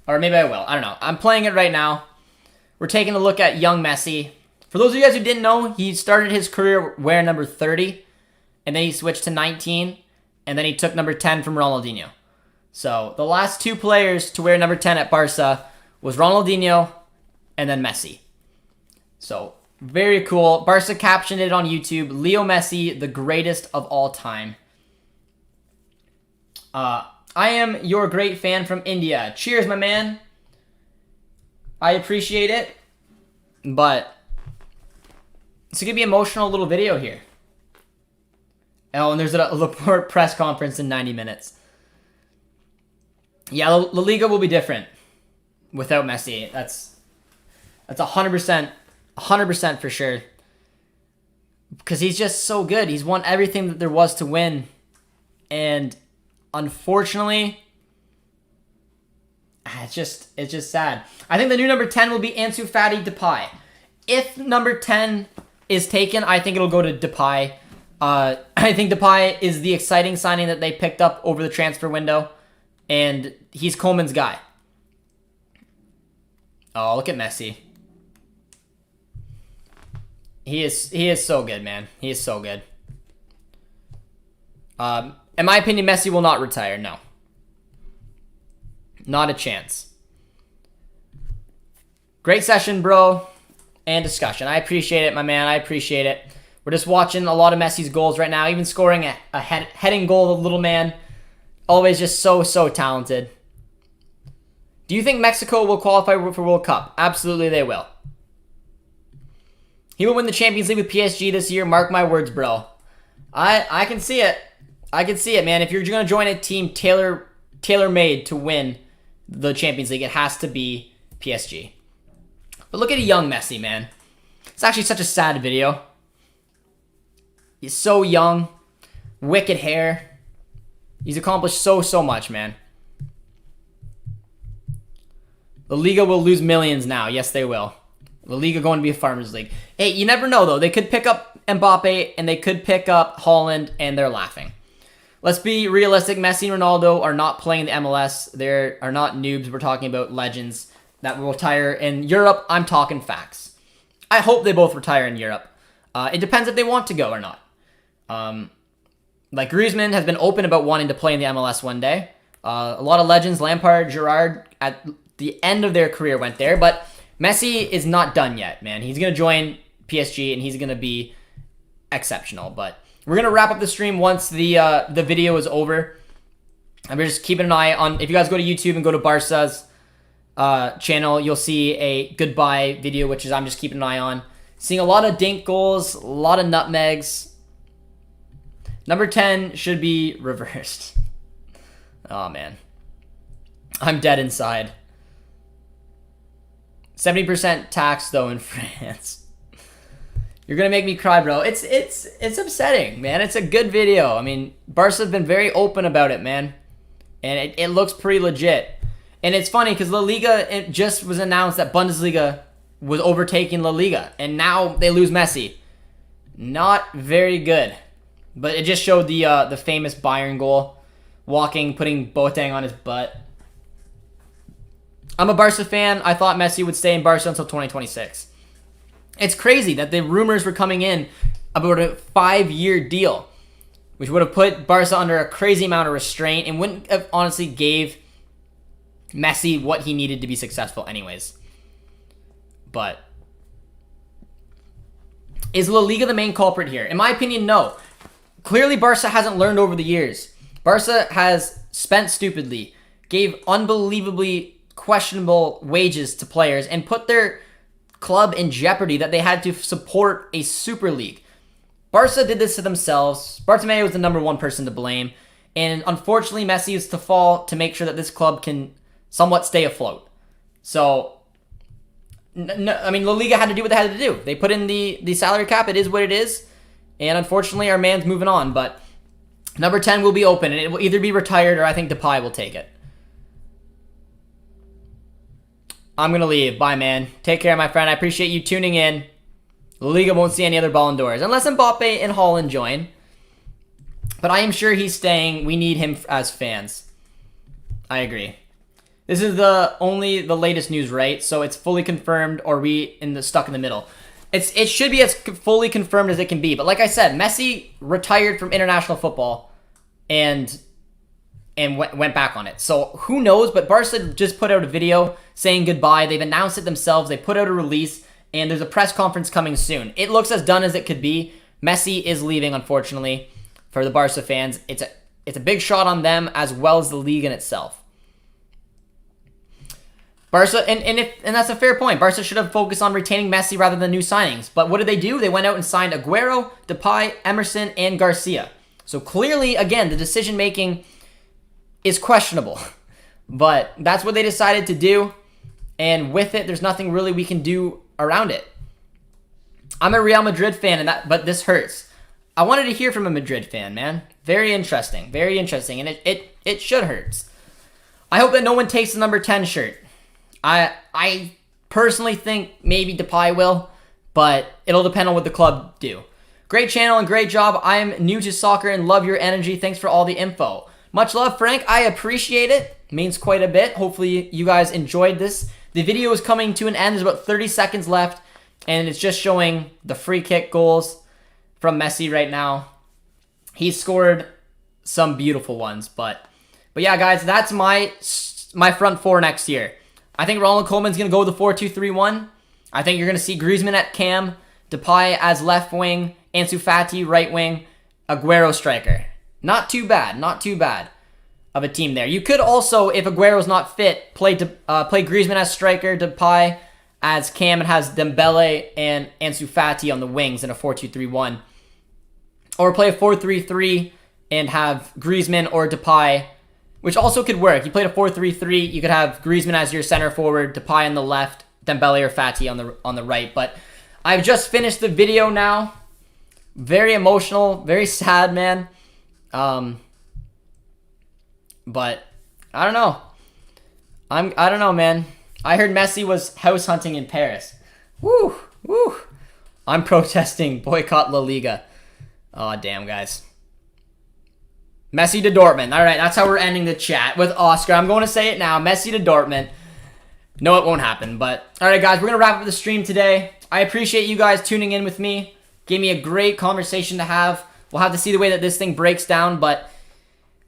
Or maybe I will. I don't know. I'm playing it right now. We're taking a look at young Messi. For those of you guys who didn't know, he started his career wearing number 30, and then he switched to 19, and then he took number 10 from Ronaldinho. So the last two players to wear number 10 at Barca was Ronaldinho and then Messi. So very cool. Barca captioned it on YouTube, Leo Messi, the greatest of all time. I am your great fan from India. Cheers, my man. I appreciate it, but it's going to be an emotional little video here. Oh, and there's a Laporte press conference in 90 minutes. Yeah, La Liga will be different without Messi. That's 100% for sure. Because he's just so good. He's won everything that there was to win. And unfortunately, it's just sad. I think the new number 10 will be Ansu Fati Depay. If number 10 is taken, I think it'll go to Depay. I think Depay is the exciting signing that they picked up over the transfer window. And he's Coleman's guy. Oh, look at Messi. He is so good, man. He is so good. In my opinion, Messi will not retire. No. Not a chance. Great session, bro. And discussion. I appreciate it, my man. I appreciate it. We're just watching a lot of Messi's goals right now. Even scoring a heading goal, the little man. Always just so talented. Do you think Mexico will qualify for World Cup? Absolutely, they will. He will win the Champions League with PSG this year. Mark my words, bro. I can see it. I can see it, man. If you're going to join a team tailor-made to win the Champions League, it has to be PSG. But look at a young Messi, man. It's actually such a sad video. He's so young. Wicked hair. He's accomplished so much, man. The Liga will lose millions now. Yes, they will. The Liga going to be a farmers league. Hey, you never know, though. They could pick up Mbappe, and they could pick up Haaland, and they're laughing. Let's be realistic. Messi and Ronaldo are not playing the MLS. They are not noobs. We're talking about legends that will retire in Europe. I'm talking facts. I hope they both retire in Europe. It depends if they want to go or not. Like Griezmann has been open about wanting to play in the MLS one day. A lot of legends, Lampard, Gerrard, at the end of their career went there. But Messi is not done yet, man. He's going to join PSG, and he's going to be exceptional. But we're going to wrap up the stream once the video is over. I'm just keeping an eye on, if you guys go to YouTube and go to Barca's channel, you'll see a goodbye video, which is I'm just keeping an eye on. Seeing a lot of dink goals, a lot of nutmegs. Number 10 should be reversed. Oh, man. I'm dead inside. 70% tax, though, in France. You're going to make me cry, bro. It's upsetting, man. It's a good video. I mean, Barca's been very open about it, man. And it looks pretty legit. And it's funny because La Liga, it just was announced that Bundesliga was overtaking La Liga. And now they lose Messi. Not very good. But it just showed the famous Bayern goal. Walking, putting Boateng on his butt. I'm a Barca fan. I thought Messi would stay in Barca until 2026. It's crazy that the rumors were coming in about a 5-year deal, which would have put Barca under a crazy amount of restraint and wouldn't have honestly gave Messi what he needed to be successful anyways. But Is La Liga the main culprit here? In my opinion, no. Clearly, Barca hasn't learned over the years. Barca has spent stupidly, gave unbelievably questionable wages to players, and put their club in jeopardy that they had to support a Super League. Barca did this to themselves. Bartomeu was the number one person to blame. And unfortunately, Messi is to fall to make sure that this club can somewhat stay afloat. So, I mean, La Liga had to do what they had to do. They put in the salary cap. It is what it is. And unfortunately, our man's moving on. But number 10 will be open. And it will either be retired or I think Depay will take it. I'm going to leave. Bye, man. Take care, my friend. I appreciate you tuning in. La Liga won't see any other Ballon d'Ors. Unless Mbappe and Haaland join. But I am sure he's staying. We need him as fans. I agree. This is the latest news, right? So it's fully confirmed, or we stuck in the middle. It should be as fully confirmed as it can be. But like I said, Messi retired from international football and went back on it. So who knows? But Barca just put out a video saying goodbye. They've announced it themselves. They put out a release, and there's a press conference coming soon. It looks as done as it could be. Messi is leaving, unfortunately, for the Barca fans. It's a big shot on them as well as the league in itself. Barca, and that's a fair point. Barca should have focused on retaining Messi rather than new signings. But what did they do? They went out and signed Aguero, Depay, Emerson, and Garcia. So clearly, again, the decision-making is questionable. But that's what they decided to do. And with it, there's nothing really we can do around it. I'm a Real Madrid fan, but this hurts. I wanted to hear from a Madrid fan, man. Very interesting. Very interesting. And it should hurt. I hope that no one takes the number 10 shirt. I personally think maybe Depay will, but it'll depend on what the club do. Great channel and great job. I am new to soccer and love your energy. Thanks for all the info. Much love, Frank. I appreciate it. It means quite a bit. Hopefully you guys enjoyed this. The video is coming to an end. There's about 30 seconds left, and it's just showing the free kick goals from Messi right now. He scored some beautiful ones, but yeah, guys, that's my front four next year. I think Ronald Koeman's going to go with the 4-2-3-1. I think you're going to see Griezmann at cam, Depay as left wing, Ansu Fati right wing, Aguero striker. Not too bad. Not too bad of a team there. You could also, if Aguero's not fit, play Griezmann as striker, Depay as cam, and has Dembele and Ansu Fati on the wings in a 4-2-3-1. Or play a 4-3-3 and have Griezmann or Depay, which also could work. You played a 4-3-3, you could have Griezmann as your center forward, Depay on the left, Dembele or Fati on the right. But I've just finished the video now. Very emotional, very sad, man. But I don't know. I don't know, man. I heard Messi was house hunting in Paris. Woo, woo. I'm protesting boycott La Liga. Oh, damn, guys. Messi to Dortmund. All right, that's how we're ending the chat with Oscar. I'm going to say it now. Messi to Dortmund. No, it won't happen. But, all right, guys, we're going to wrap up the stream today. I appreciate you guys tuning in with me. Gave me a great conversation to have. We'll have to see the way that this thing breaks down. But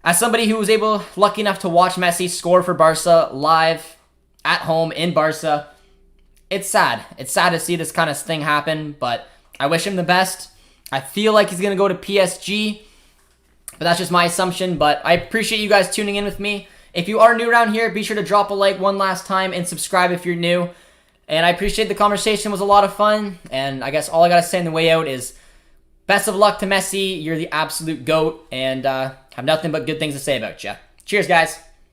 as somebody who was lucky enough to watch Messi score for Barca live at home in Barca, it's sad. It's sad to see this kind of thing happen. But I wish him the best. I feel like he's going to go to PSG. But that's just my assumption. But I appreciate you guys tuning in with me. If you are new around here, be sure to drop a like one last time and subscribe if you're new. And I appreciate the conversation. It was a lot of fun. And I guess all I got to say on the way out is best of luck to Messi. You're the absolute GOAT. And have nothing but good things to say about you. Cheers, guys.